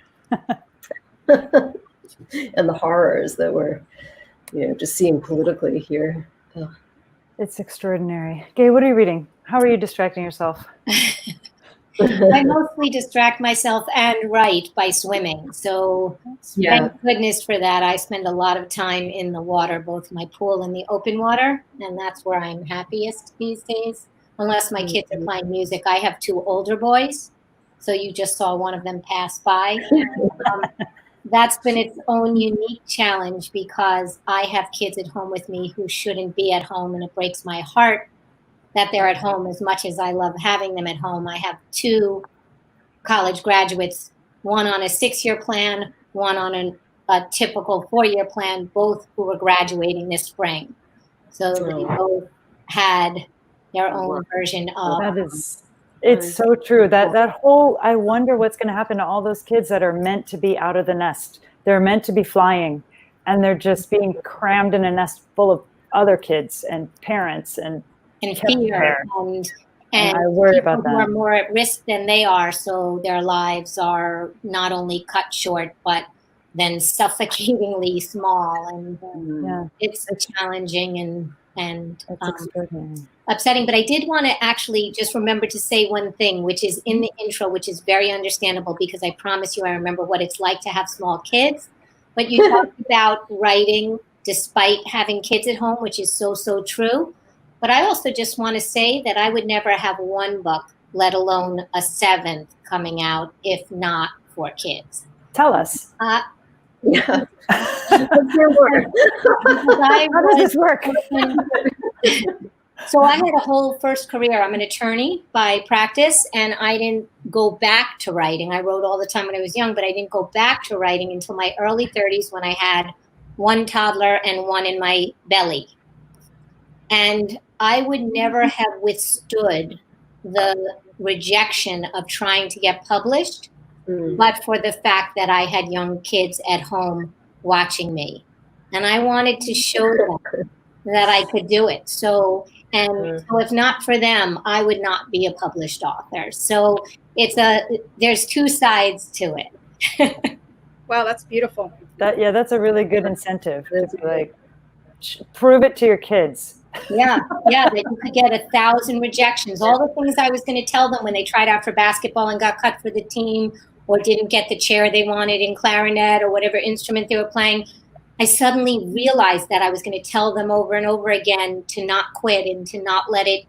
And the horrors that we're, just seeing politically here. Oh. It's extraordinary. Gay, what are you reading? How are you distracting yourself? I mostly distract myself and write by swimming. So thank goodness for that. I spend a lot of time in the water, both my pool and the open water. And that's where I'm happiest these days, unless my kids are playing music. I have 2 older boys. So you just saw one of them pass by. that's been its own unique challenge because I have kids at home with me who shouldn't be at home, and it breaks my heart that they're at home as much as I love having them at home. I have 2 college graduates, one on a 6-year plan, one on a typical 4-year plan, both who were graduating this spring. So they both had their own version of. That is, it's so true. That whole, I wonder what's going to happen to all those kids that are meant to be out of the nest. They're meant to be flying, and they're just being crammed in a nest full of other kids and parents and fear and I worry people about that. who are more at risk than they are, so their lives are not only cut short but then suffocatingly small, and it's challenging and upsetting. But I did want to actually just remember to say one thing, which is in the intro, which is very understandable because I promise you I remember what it's like to have small kids. But you talked about writing despite having kids at home, which is so true. But I also just want to say that I would never have 1 book, let alone a 7th coming out, if not for kids. Tell us. Yeah. How does this work? So I had a whole first career. I'm an attorney by practice, and I didn't go back to writing. I wrote all the time when I was young, but I didn't go back to writing until my early 30s when I had 1 toddler and 1 in my belly. And I would never have withstood the rejection of trying to get published, but for the fact that I had young kids at home watching me. And I wanted to show them that I could do it. So if not for them, I would not be a published author. So there's 2 sides to it. Wow, that's beautiful. That's a really good incentive. To be like, prove it to your kids. Yeah, that you could get 1,000 rejections. All the things I was going to tell them when they tried out for basketball and got cut for the team, or didn't get the chair they wanted in clarinet or whatever instrument they were playing, I suddenly realized that I was going to tell them over and over again to not quit and to not let it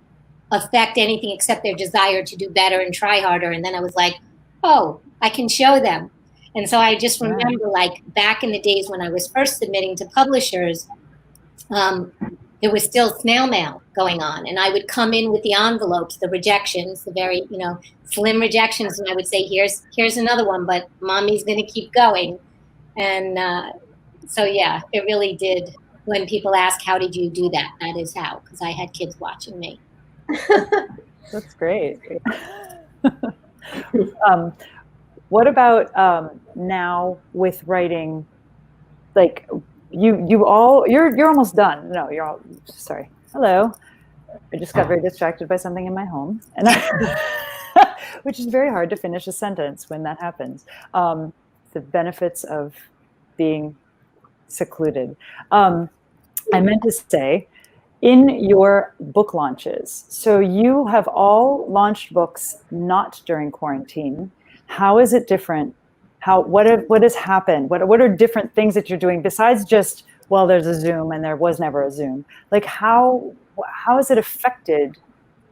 affect anything except their desire to do better and try harder. And then I was like, oh, I can show them. And so I just remember, like, back in the days when I was first submitting to publishers, there was still snail mail going on, and I would come in with the envelopes, the rejections, the very, slim rejections, and I would say, here's another one, but mommy's going to keep going. And so, yeah, it really did. When people ask, how did you do that? That is how, because I had kids watching me. That's great. What about now with writing, like, you're almost done. No, you're all, sorry. Hello. I just got very distracted by something in my home, and which is very hard to finish a sentence when that happens. The benefits of being secluded. I meant to say, in your book launches, so you have all launched books not during quarantine. How is it different? What has happened? What are different things that you're doing besides just, well, there's a Zoom and there was never a Zoom? Like, how has it affected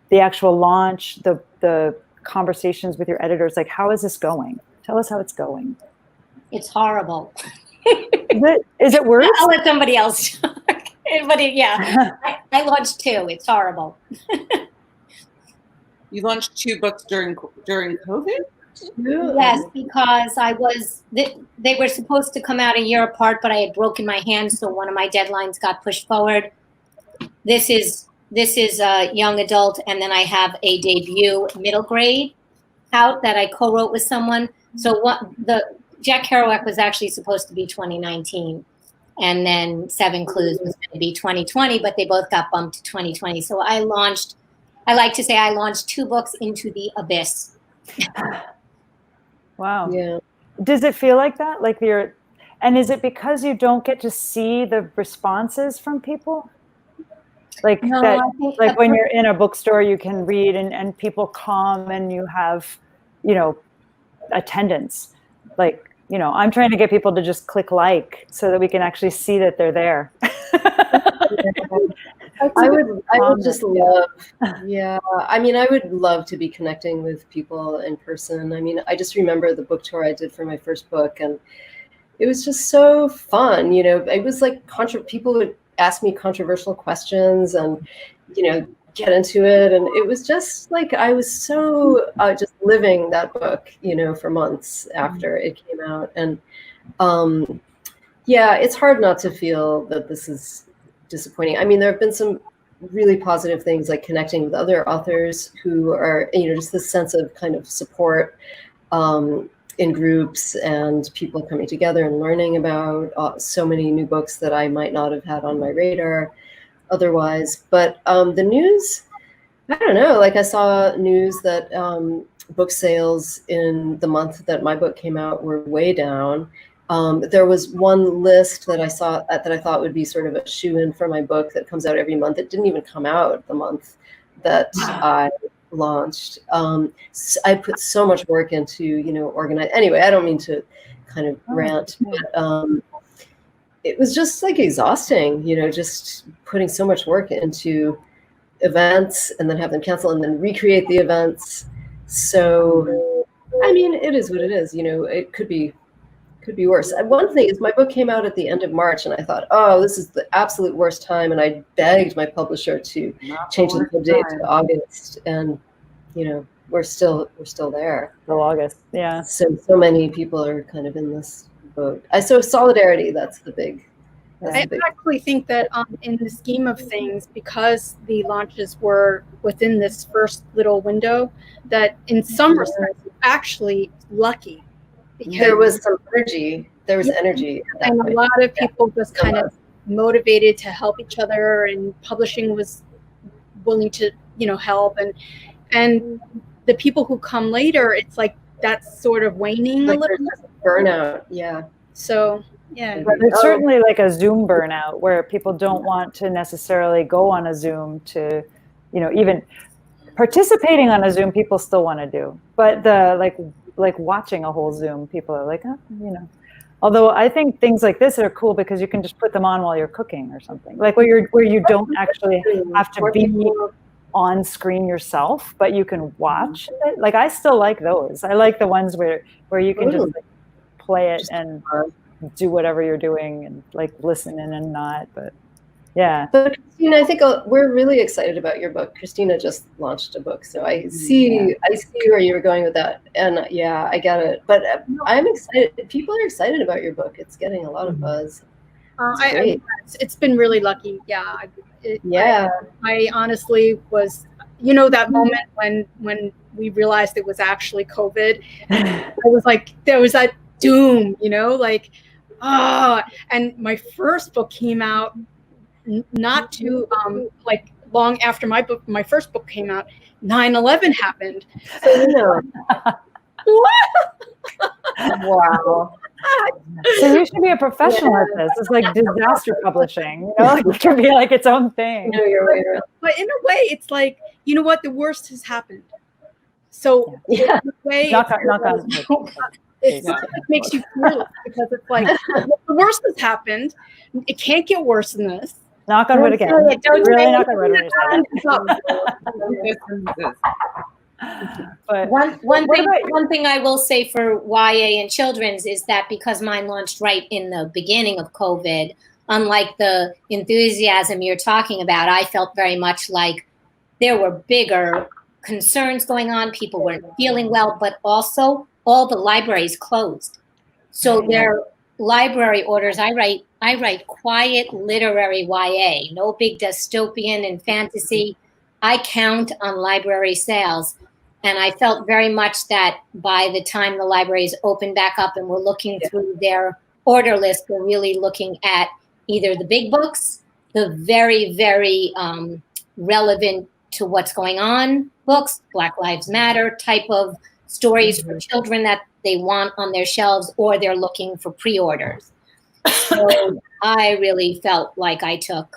the actual launch, the conversations with your editors? Like, how is this going? Tell us how it's going. It's horrible. Is it worse? I'll let somebody else talk. But I launched 2. It's horrible. You launched 2 books during COVID? Yes, because they were supposed to come out a year apart, but I had broken my hand, so one of my deadlines got pushed forward. This is a young adult, and then I have a debut middle grade out that I co-wrote with someone. So Jack Kerouac was actually supposed to be 2019, and then 7 Clues was going to be 2020, but they both got bumped to 2020. So I like to say I launched 2 books into the abyss. Wow. Yeah. Does it feel like that? And is it because you don't get to see the responses from people? Like when you're in a bookstore, you can read and people come and you have, attendance. Like, I'm trying to get people to just click like so that we can actually see that they're there. I would just love, I would love to be connecting with people in person. I mean, I just remember the book tour I did for my first book, and it was just so fun. It was like people would ask me controversial questions and, get into it. And it was just like, I was so just living that book, for months after it came out. And yeah, it's hard not to feel that this is disappointing. I mean, there have been some really positive things, like connecting with other authors who are, just this sense of kind of support in groups and people coming together and learning about so many new books that I might not have had on my radar otherwise. But the news, I don't know, like I saw news that book sales in the month that my book came out were way down. There was one list that I saw that I thought would be sort of a shoe-in for my book that comes out every month. It didn't even come out the month that I launched. I put so much work into, organize. Anyway, I don't mean to kind of rant, but it was just like exhausting, just putting so much work into events and then have them cancel and then recreate the events. So, I mean, it is what it is. It could be worse. One thing is, my book came out at the end of March, and I thought, oh, this is the absolute worst time. And I begged my publisher to change the date to August, and we're still there. Till August, yeah. So many people are kind of in this boat. So solidarity, that's the big. I actually think that in the scheme of things, because the launches were within this first little window, that in some respects, actually lucky. Because there was some energy. There was energy. At that and point. A lot of people just kind of motivated to help each other, and publishing was willing to, help. And the people who come later, it's like that's sort of waning a little bit. Burnout, yeah. So, yeah. But there's certainly like a Zoom burnout where people don't want to necessarily go on a Zoom to, even participating on a Zoom, people still want to do. But the like watching a whole Zoom, people are like, Although I think things like this are cool because you can just put them on while you're cooking or something. Like where you don't actually have to be on screen yourself, but you can watch it. Like I still like those. I like the ones where you can just like, play it and do whatever you're doing and like listen in and not. But yeah. But Christina, I think we're really excited about your book. Christina just launched a book, so I see where you were going with that, and yeah, I get it. But I'm excited. People are excited about your book. It's getting a lot of buzz. It's been really lucky. Yeah. I honestly was, that moment when we realized it was actually COVID. I was like, there was that doom, and my first book came out not too long after my first book came out. 9/11 happened. So, Wow. So you should be a professional at this. It's like disaster publishing. It can be like its own thing. No, you're right. But in a way, it's like, what? The worst has happened. So in a way, knock on. It makes you feel because it's like the worst has happened. It can't get worse than this. Knock on wood again. Really knock on wood when you say that. But one thing I will say for YA and children's is that because mine launched right in the beginning of COVID, unlike the enthusiasm you're talking about, I felt very much like there were bigger concerns going on. People weren't feeling well, but also all the libraries closed. So their library orders, I write quiet literary YA, no big dystopian and fantasy. I count on library sales. And I felt very much that by the time the libraries opened back up and we're looking through their order list, we're really looking at either the big books, the very, very relevant to what's going on books, Black Lives Matter type of stories for children that they want on their shelves, or they're looking for pre-orders. So I really felt like I took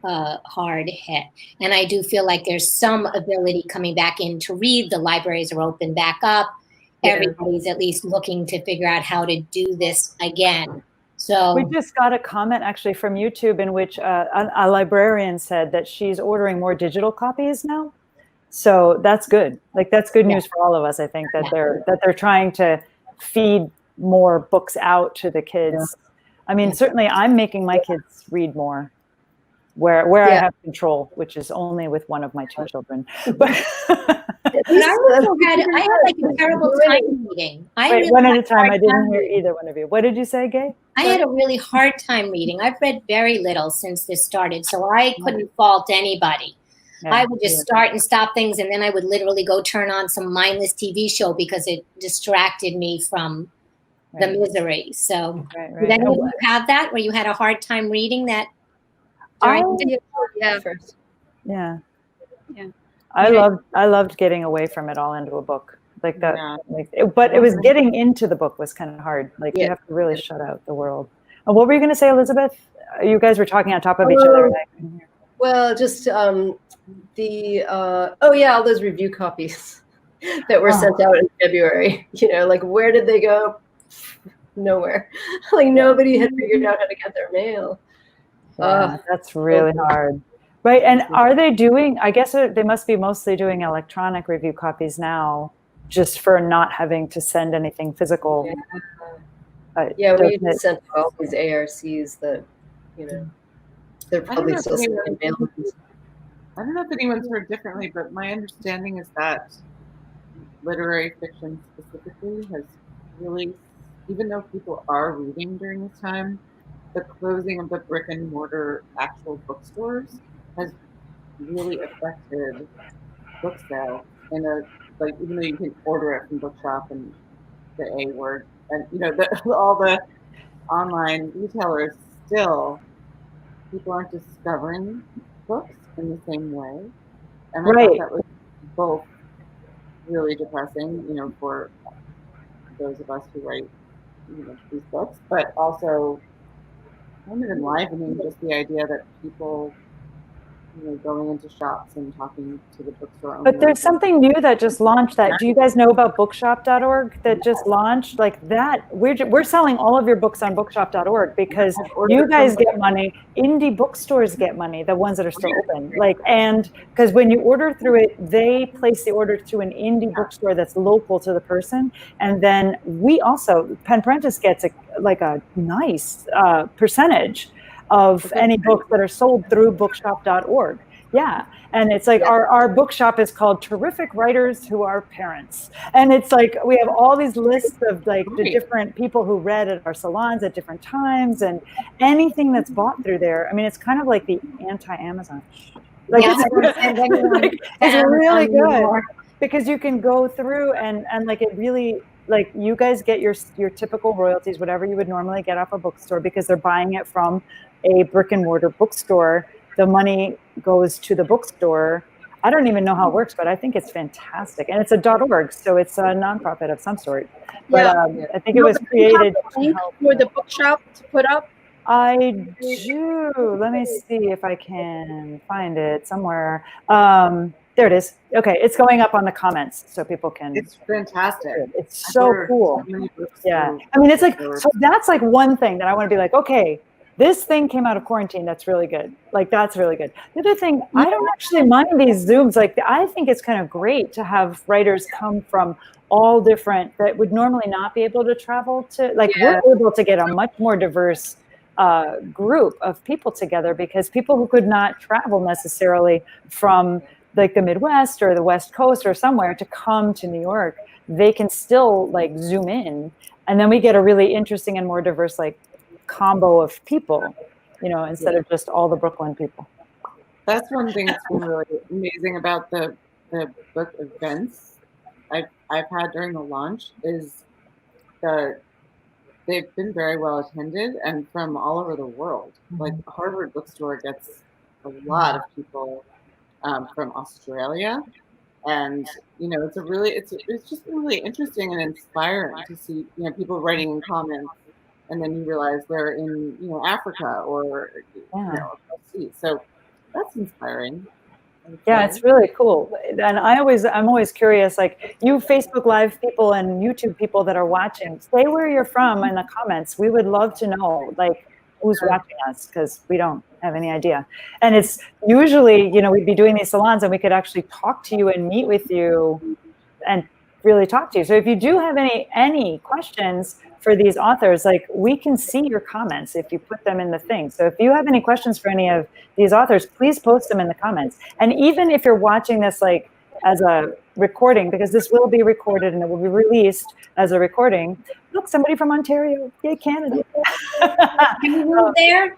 a hard hit. And I do feel like there's some ability coming back in to read. The libraries are open back up. Everybody's at least looking to figure out how to do this again. So we just got a comment actually from YouTube in which a librarian said that she's ordering more digital copies now. So that's good. Like that's good news for all of us. I think that they're trying to feed more books out to the kids. I mean, certainly I'm making my kids read more where I have control, which is only with one of my two children. But I had like a terrible time reading. Wait, one at a time. I didn't hear either one of you. What did you say, Gay? I had a really hard time reading. I've read very little since this started, so I couldn't fault anybody. Yeah. I would just start and stop things, and then I would literally go turn on some mindless TV show because it distracted me from the misery. So did any of you have that, where you had a hard time reading that? First. Yeah. I loved getting away from it all into a book like that. Yeah. But it was getting into the book was kind of hard. Like you have to really shut out the world. What were you going to say, Elizabeth? You guys were talking on top of each other. Well, just all those review copies that were sent out in February. You know, like where did they go? Nowhere. Like nobody had figured out how to get their mail. Yeah, that's really hard. Right. And are they doing, I guess they must be mostly doing electronic review copies now, just for not having to send anything physical. We sent all these ARCs that, you know, they're probably still sending mail. I don't know if anyone's heard differently, but my understanding is that literary fiction specifically has really, even though people are reading during this time, the closing of the brick and mortar actual bookstores has really affected book sales in a, like, even though you can order it from Bookshop and the A Word and, you know, all the online retailers, still people aren't discovering books in the same way. And I thought that was both really depressing, you know, for those of us who write, you know, these books, but also kind of enlivening, just the idea that people, you know, going into shops and talking to the bookstore owners. But there's something new that just launched. That do you guys know about bookshop.org that just launched? Like that, we're selling all of your books on bookshop.org because you guys get money, indie bookstores get money, the ones that are still open. Like, and because when you order through it, they place the order to an indie bookstore that's local to the person, and then we also, Pen Prentice gets a nice percentage of any books that are sold through bookshop.org. Yeah. And it's like our bookshop is called Terrific Writers Who Are Parents. And it's like we have all these lists of like the different people who read at our salons at different times, and anything that's bought through there. I mean, it's kind of like the anti-Amazon. Like it's really good because you can go through and like it really, like you guys get your typical royalties, whatever you would normally get off a bookstore, because they're buying it from a brick and mortar bookstore. The money goes to the bookstore. I don't even know how it works, but I think it's fantastic. And it's a .org, so it's a nonprofit of some sort. But I think it was created to help for the bookshop to put up. I do. Let me see if I can find it somewhere. There it is. Okay, it's going up on the comments so people can. It's fantastic. It's so cool. Yeah, I mean, it's like, so that's like one thing that I want to be like, okay, this thing came out of quarantine. That's really good. Like, that's really good. The other thing, I don't actually mind these Zooms. Like, I think it's kind of great to have writers come from all different, that would normally not be able to travel to, like, we're able to get a much more diverse group of people together, because people who could not travel necessarily from like the Midwest or the West Coast or somewhere to come to New York, they can still like Zoom in. And then we get a really interesting and more diverse like combo of people, you know, instead of just all the Brooklyn people. That's one thing that's been really amazing about the book events I've had during the launch is they've been very well attended and from all over the world. Like Harvard Bookstore gets a lot of people from Australia, and you know, it's just really interesting and inspiring to see, you know, people writing in comments, and then you realize they're in, you know, Africa or you know, overseas. So that's inspiring. Yeah, it's really cool. And I'm always curious, like you Facebook Live people and YouTube people that are watching, say where you're from in the comments. We would love to know, like, who's watching us, because we don't have any idea. And it's usually, you know, we'd be doing these salons and we could actually talk to you and meet with you and really talk to you. So if you do have any questions for these authors, like we can see your comments if you put them in the thing. So if you have any questions for any of these authors, please post them in the comments. And even if you're watching this like as a recording, because this will be recorded and it will be released as a recording. Look, somebody from Ontario, yay, Canada. Can you move there?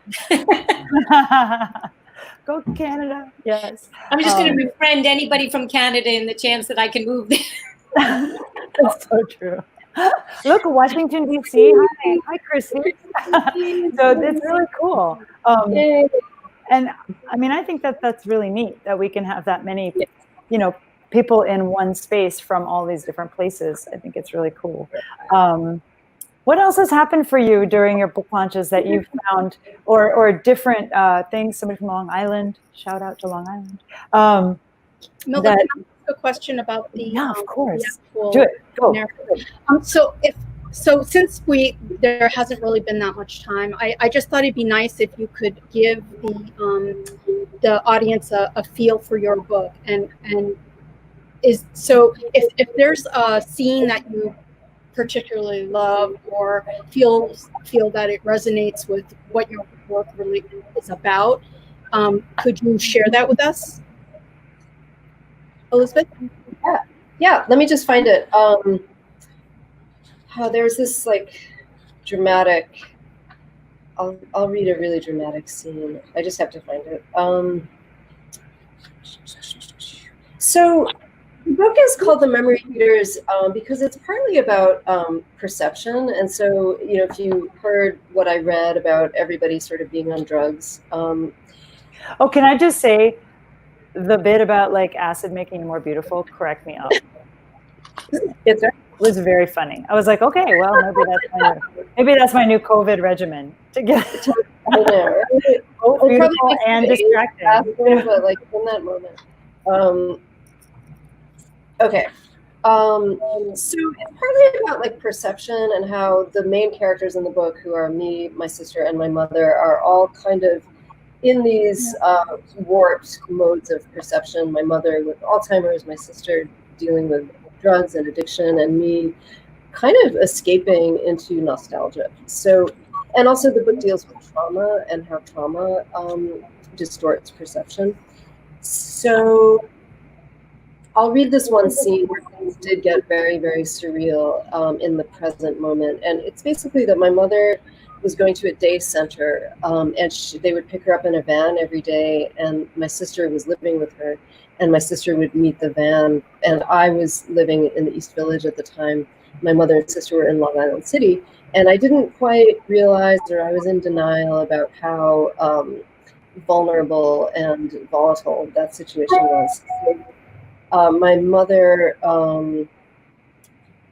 Go Canada, yes. I'm just going to befriend anybody from Canada in the chance that I can move there. That's so true. Look, Washington, D.C. Hi, Chrissy. So it's really cool. And I mean, I think that that's really neat that we can have that many, you know, people in one space from all these different places. I think it's really cool. What else has happened for you during your book launches that you've found, or different things? Somebody from Long Island, shout out to Long Island. Milda, can I ask a question about the yeah, of course. The do it. Go. So since there hasn't really been that much time, I just thought it'd be nice if you could give the audience a feel for your book, and if there's a scene that you particularly love or feel that it resonates with what your work really is about, could you share that with us, Elizabeth? Yeah. Let me just find it. There's this like dramatic. I'll read a really dramatic scene. I just have to find it. So the book is called The Memory Eaters because it's partly about perception. And so, you know, if you heard what I read about everybody sort of being on drugs. Oh, can I just say the bit about like acid making you more beautiful? Correct me up. It's right. It was very funny. I was like, okay, well, maybe that's my new COVID regimen to get beautiful and distracting. But like in that moment. Okay. So it's partly about like perception and how the main characters in the book, who are me, my sister, and my mother, are all kind of in these warped modes of perception. My mother with Alzheimer's, my sister dealing with drugs and addiction, and me kind of escaping into nostalgia. So, and also the book deals with trauma and how trauma distorts perception. So I'll read this one scene where things did get very, very surreal in the present moment. And it's basically that my mother was going to a day center and they would pick her up in a van every day. And my sister was living with her, and my sister would meet the van. And I was living in the East Village at the time. My mother and sister were in Long Island City. And I didn't quite realize, or I was in denial about how vulnerable and volatile that situation was. My mother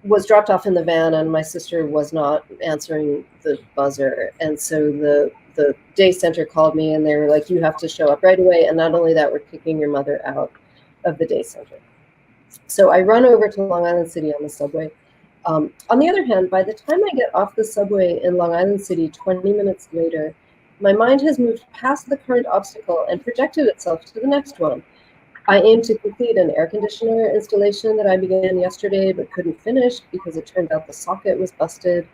was dropped off in the van, and my sister was not answering the buzzer. And so the day center called me, and they were like, you have to show up right away. And not only that, we're kicking your mother out of the day center. So I run over to Long Island City on the subway. On the other hand, by the time I get off the subway in Long Island City 20 minutes later, my mind has moved past the current obstacle and projected itself to the next one. I aim to complete an air conditioner installation that I began yesterday but couldn't finish because it turned out the socket was busted.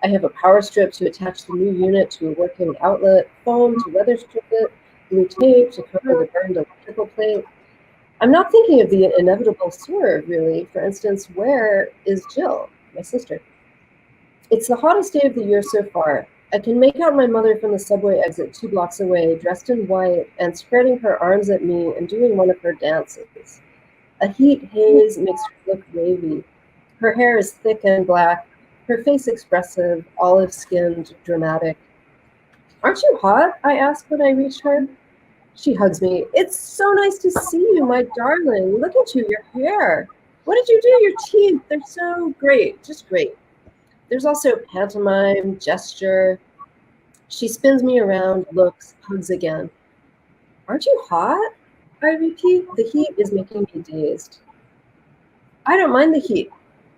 I have a power strip to attach the new unit to a working outlet, foam to weather strip it, blue tape to cover the burned electrical plate. I'm not thinking of the inevitable swerve, really. For instance, where is Jill, my sister? It's the hottest day of the year so far. I can make out my mother from the subway exit 2 blocks away, dressed in white and spreading her arms at me and doing one of her dances. A heat haze makes her look wavy. Her hair is thick and black, her face expressive, olive-skinned, dramatic. Aren't you hot? I ask when I reach her. She hugs me. It's so nice to see you, my darling. Look at you, your hair. What did you do? Your teeth, they're so great, just great. There's also pantomime, gesture. She spins me around, looks, hugs again. Aren't you hot? I repeat. The heat is making me dazed. I don't mind the heat,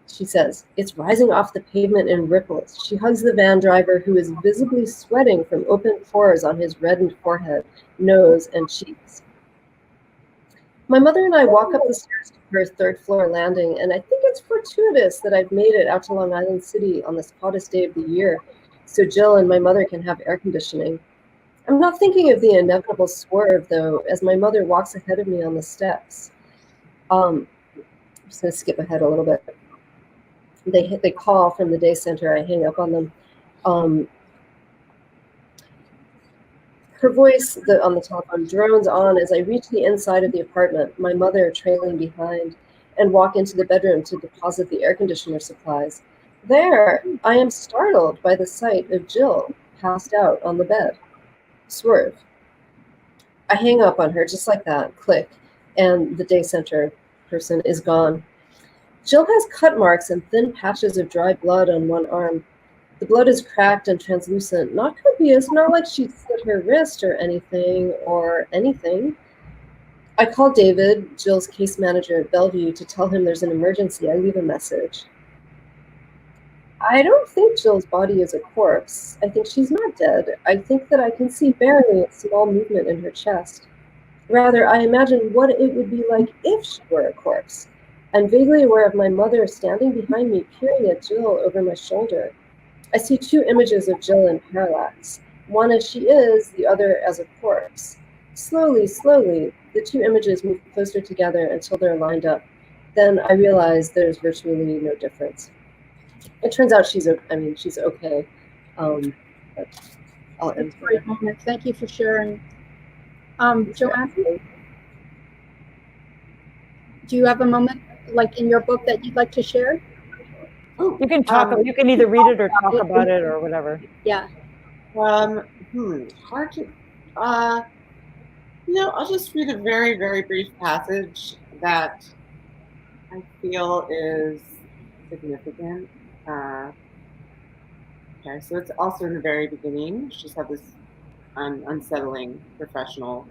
she says. It's rising off the pavement in ripples. She hugs the van driver, who is visibly sweating from open pores on his reddened forehead, nose, and cheeks. My mother and I walk up the stairs to her third floor landing, and I think it's fortuitous that I've made it out to Long Island City on this hottest day of the year, so Jill and my mother can have air conditioning. I'm not thinking of the inevitable swerve, though, as my mother walks ahead of me on the steps. I'm just going to skip ahead a little bit. They call from the day center. I hang up on them. Her voice on the telephone drones on as I reach the inside of the apartment, my mother trailing behind, and walk into the bedroom to deposit the air conditioner supplies. There, I am startled by the sight of Jill passed out on the bed. Swerve. I hang up on her just like that, click, and the day center person is gone. Jill has cut marks and thin patches of dry blood on one arm. The blood is cracked and translucent, not copious, not like she slit her wrist or anything. I call David, Jill's case manager at Bellevue, to tell him there's an emergency. I leave a message. I don't think Jill's body is a corpse. I think she's not dead. I think that I can see barely a small movement in her chest. Rather, I imagine what it would be like if she were a corpse. I'm vaguely aware of my mother standing behind me, peering at Jill over my shoulder. I see two images of Jill in parallax, one as she is, the other as a corpse. Slowly, the two images move closer together until they're lined up. Then I realize there's virtually no difference. It turns out she's okay. But I'll end Great there. moment. Thank you for sharing. Joanna, do you have a moment like in your book that you'd like to share? You can talk. You can either read it or talk about it or whatever. Yeah. Hard to. I'll just read a very, very brief passage that I feel is significant. Okay, so it's also in the very beginning. She just had this unsettling personal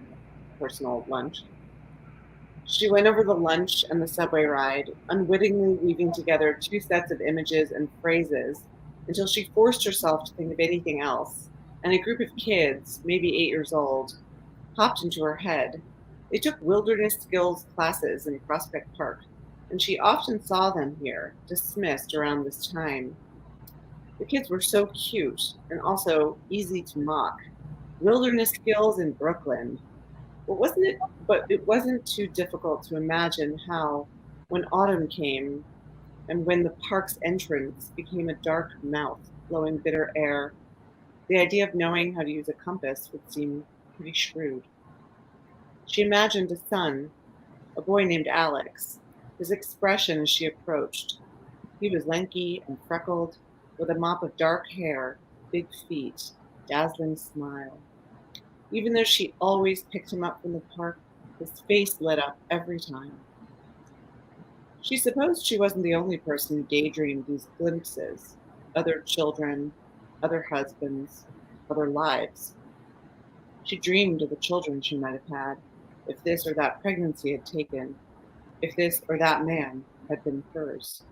lunch. She went over the lunch and the subway ride, unwittingly weaving together two sets of images and phrases until she forced herself to think of anything else, and a group of kids, maybe 8 years old, popped into her head. They took wilderness skills classes in Prospect Park, and she often saw them here, dismissed around this time. The kids were so cute and also easy to mock. Wilderness skills in Brooklyn. But it wasn't too difficult to imagine how, when autumn came, and when the park's entrance became a dark mouth blowing bitter air, the idea of knowing how to use a compass would seem pretty shrewd. She imagined a son, a boy named Alex, his expression as she approached. He was lanky and freckled, with a mop of dark hair, big feet, dazzling smile. Even though she always picked him up from the park, his face lit up every time. She supposed she wasn't the only person who daydreamed these glimpses. Other children, other husbands, other lives. She dreamed of the children she might have had, if this or that pregnancy had taken, if this or that man had been hers.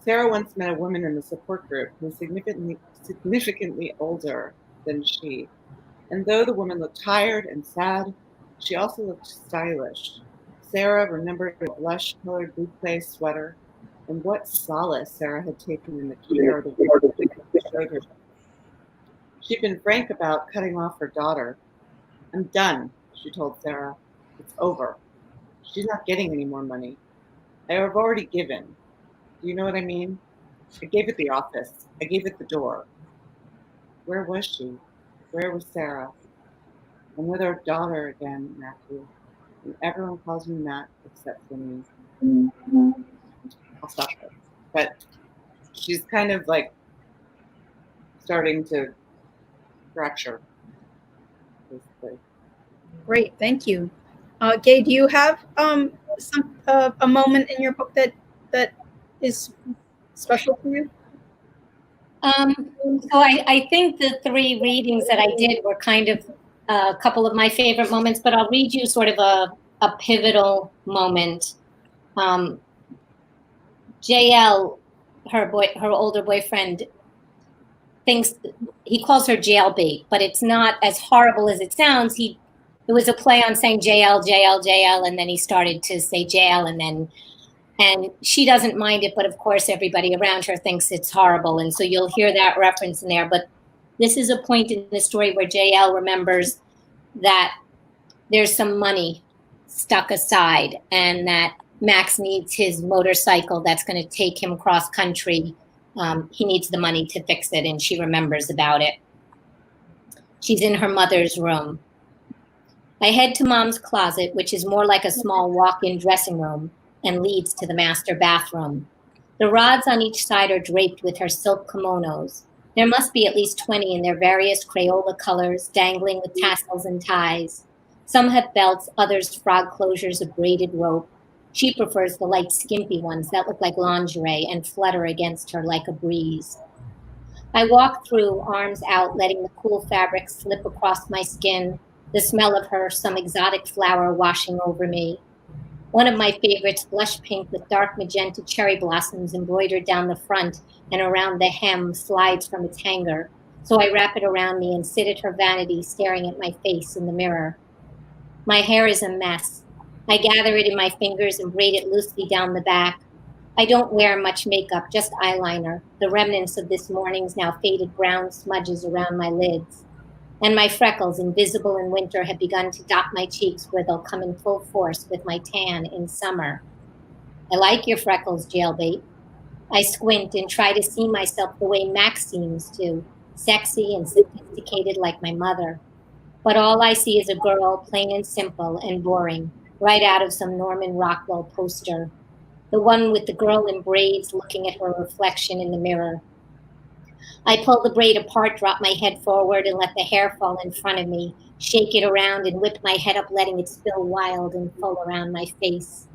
Sarah once met a woman in the support group who was significantly older than she. And though the woman looked tired and sad, she also looked stylish. Sarah remembered a blush-colored boucle sweater, and what solace Sarah had taken in the care of the woman who showed her. She'd been frank about cutting off her daughter. I'm done, she told Sarah. It's over. She's not getting any more money. I have already given. Do you know what I mean? I gave it the office. I gave it the door. Where was she? Where was Sarah? I'm with our daughter again, Matthew. And everyone calls me Matt except for me. I'll stop there. But she's kind of like starting to fracture, basically. Great. Thank you. Gay, do you have a moment in your book that is special for you? So I think the 3 readings that I did were kind of a couple of my favorite moments, but I'll read you sort of a pivotal moment. JL, her older boyfriend, he calls her jailbait, but it's not as horrible as it sounds. He It was a play on saying JL, JL, JL, and then he started to say jail, and she doesn't mind it, but of course everybody around her thinks it's horrible, and so you'll hear that reference in there. But this is a point in the story where JL remembers that there's some money stuck aside and that Max needs his motorcycle that's going to take him cross country. He needs the money to fix it, and she remembers about it. She's in her mother's room. I head to Mom's closet, which is more like a small walk-in dressing room and leads to the master bathroom. The rods on each side are draped with her silk kimonos. There must be at least 20 in their various Crayola colors, dangling with tassels and ties. Some have belts, others frog closures of braided rope. She prefers the light, skimpy ones that look like lingerie and flutter against her like a breeze. I walk through, arms out, letting the cool fabric slip across my skin, the smell of her, some exotic flower washing over me. One of my favorites, blush pink with dark magenta cherry blossoms embroidered down the front and around the hem, slides from its hanger. So I wrap it around me and sit at her vanity, staring at my face in the mirror. My hair is a mess. I gather it in my fingers and braid it loosely down the back. I don't wear much makeup, just eyeliner, the remnants of this morning's now faded brown smudges around my lids. And my freckles, invisible in winter, have begun to dot my cheeks where they'll come in full force with my tan in summer. I like your freckles, jailbait. I squint and try to see myself the way Max seems to, sexy and sophisticated like my mother. But all I see is a girl, plain and simple and boring, right out of some Norman Rockwell poster. The one with the girl in braids looking at her reflection in the mirror. I pull the braid apart, drop my head forward, and let the hair fall in front of me, shake it around and whip my head up, letting it spill wild and full around my face.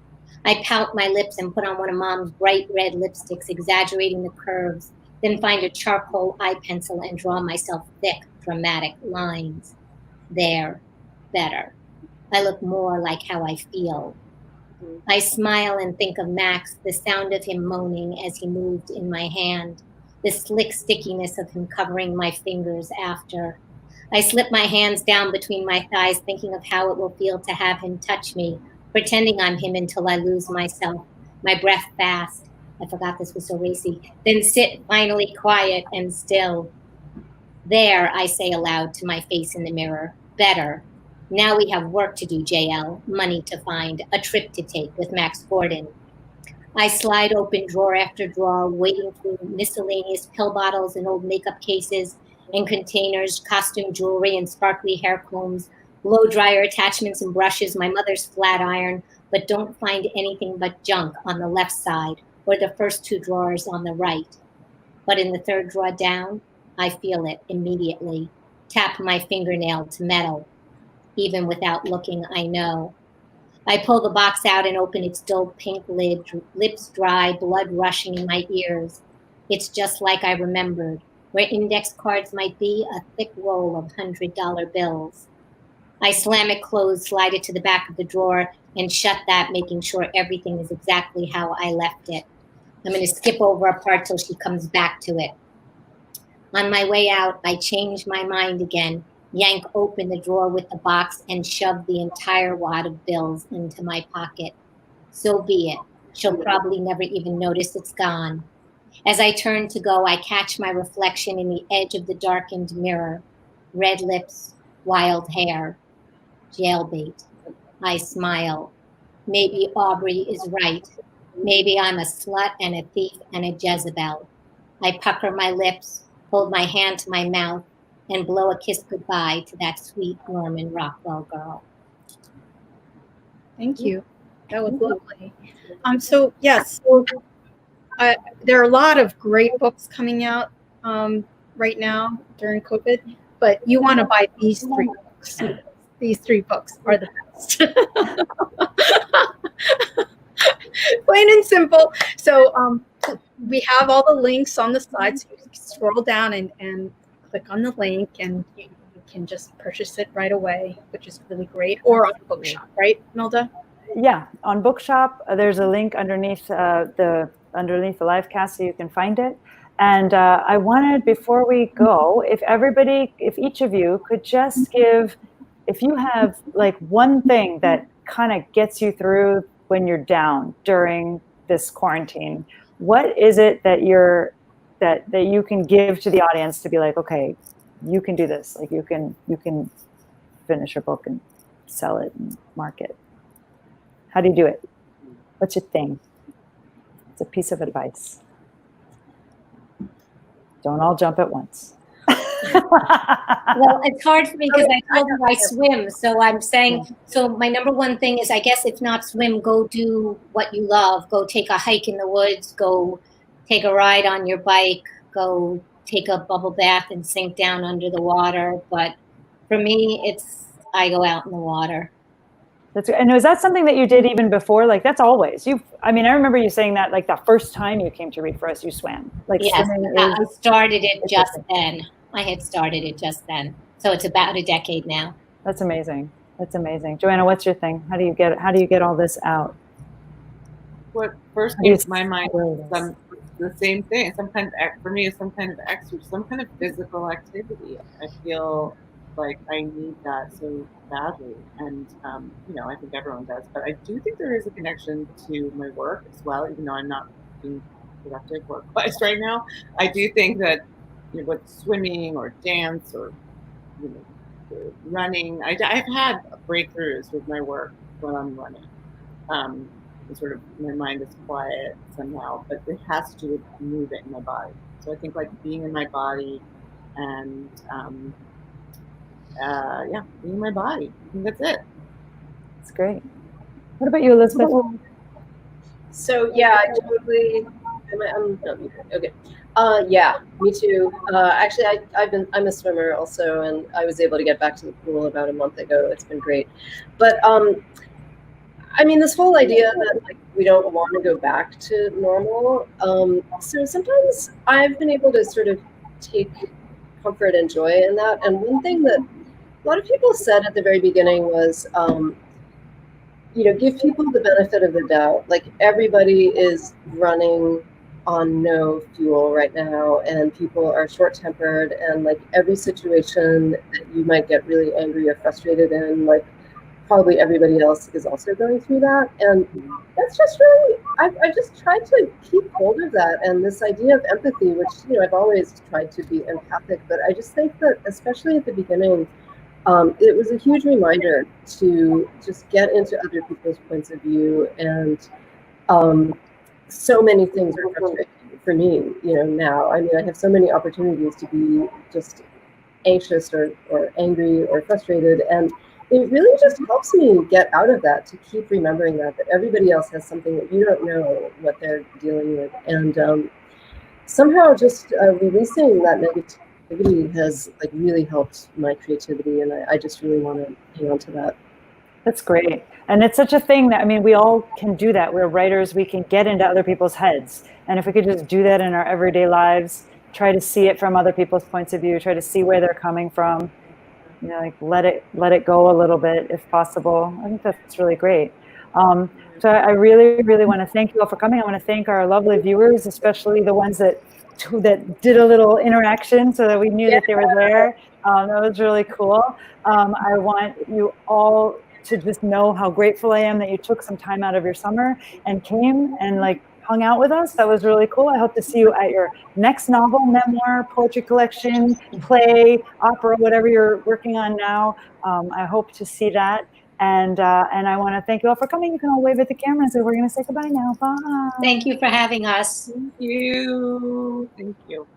I pout my lips and put on one of Mom's bright red lipsticks, exaggerating the curves, then find a charcoal eye pencil and draw myself thick, dramatic lines. There, better. I look more like how I feel. I smile and think of Max, the sound of him moaning as he moved in my hand, the slick stickiness of him covering my fingers after. I slip my hands down between my thighs, thinking of how it will feel to have him touch me, pretending I'm him until I lose myself, my breath fast. I forgot this was so racy. Then sit finally quiet and still. There, I say aloud to my face in the mirror. Better. Now we have work to do, JL, money to find, a trip to take with Max Gordon. I slide open drawer after drawer, wading through miscellaneous pill bottles and old makeup cases and containers, costume jewelry and sparkly hair combs, blow dryer attachments and brushes, my mother's flat iron, but don't find anything but junk on the left side or the first two drawers on the right. But in the third drawer down, I feel it immediately. Tap my fingernail to metal. Even without looking, I know. I pull the box out and open its dull pink lid, lips dry, blood rushing in my ears. It's just like I remembered. Where index cards might be, a thick roll of $100 bills. I slam it closed, slide it to the back of the drawer, and shut that, making sure everything is exactly how I left it. I'm going to skip over a part till she comes back to it. On my way out, I change my mind again, yank open the drawer with the box, and shove the entire wad of bills into my pocket. So be it. She'll probably never even notice it's gone. As I turn to go, I catch my reflection in the edge of the darkened mirror. Red lips, wild hair, jailbait. I smile. Maybe Aubrey is right. Maybe I'm a slut and a thief and a Jezebel. I pucker my lips, hold my hand to my mouth, and blow a kiss goodbye to that sweet Norman Rockwell girl. Thank you. That was lovely. So yes, so, there are a lot of great books coming out right now during COVID, but you want to buy these three books. These three books are the best. Plain and simple. So we have all the links on the side, so you can scroll down and click on the link, and you can just purchase it right away, which is really great. Or on Bookshop, right, Milda? Yeah, on Bookshop, there's a link underneath the live cast, so you can find it. And I wanted, before we go, if each of you could just give if you have like one thing that kind of gets you through when you're down during this quarantine, what is it that that you can give to the audience to be like, okay, you can do this. Like you can finish a book and sell it and market. How do you do it? What's your thing? It's a piece of advice. Don't all jump at once. Well, it's hard for me because I told you I swim. So I'm saying, so my number one thing is, I guess if not swim, go do what you love. Go take a hike in the woods. Go take a ride on your bike. Go take a bubble bath and sink down under the water. But for me, I go out in the water. And was that something that you did even before? Like that's always I remember you saying that like the first time you came to read for us, you swam. Like yes, swimming I started it just then. I had started it just then. So it's about a decade now. That's amazing. That's amazing. Joanna, what's your thing? How do you get all this out? What first came to my mind is the same thing. Some kind of for me is some kind of exercise, some kind of physical activity. I feel like I need that so badly, and I think everyone does. But I do think there is a connection to my work as well, even though I'm not being productive work-wise right now. I do think that with swimming or dance or running, I've had breakthroughs with my work when I'm running. And sort of my mind is quiet somehow, but it has to do with moving my body. So I think like being in my body and being in my body. I think that's it. That's great. What about you, Elizabeth? So yeah, I totally. I'm not muted. Okay. Yeah, me too. Actually, I'm a swimmer also, and I was able to get back to the pool about a month ago. It's been great, but this whole idea that like we don't want to go back to normal. So sometimes I've been able to sort of take comfort and joy in that. And one thing that a lot of people said at the very beginning was, give people the benefit of the doubt. Like everybody is running on no fuel right now, and people are short-tempered, and like every situation that you might get really angry or frustrated in, like probably everybody else is also going through that. And that's just really, I just tried to keep hold of that. And this idea of empathy, which, I've always tried to be empathic, but I just think that especially at the beginning, it was a huge reminder to just get into other people's points of view. And so many things are frustrating for me, now. I have so many opportunities to be just anxious or angry or frustrated. And it really just helps me get out of that, to keep remembering that everybody else has something that you don't know what they're dealing with. And somehow just releasing that negativity has like really helped my creativity. And I just really want to hang on to that. That's great. And it's such a thing that, we all can do that. We're writers, we can get into other people's heads. And if we could just do that in our everyday lives, try to see it from other people's points of view, try to see where they're coming from, like let it go a little bit if possible. I think that's really great. So I really, really want to thank you all for coming. I want to thank our lovely viewers, especially the ones that did a little interaction so that we knew that they were there. That was really cool. I want you all to just know how grateful I am that you took some time out of your summer and came and like hung out with us. That was really cool. I hope to see you at your next novel, memoir, poetry collection, play, opera, whatever you're working on now. I hope to see that. And I want to thank you all for coming. You can all wave at the camera, so we're going to say goodbye now. Bye. Thank you for having us. Thank you. Thank you.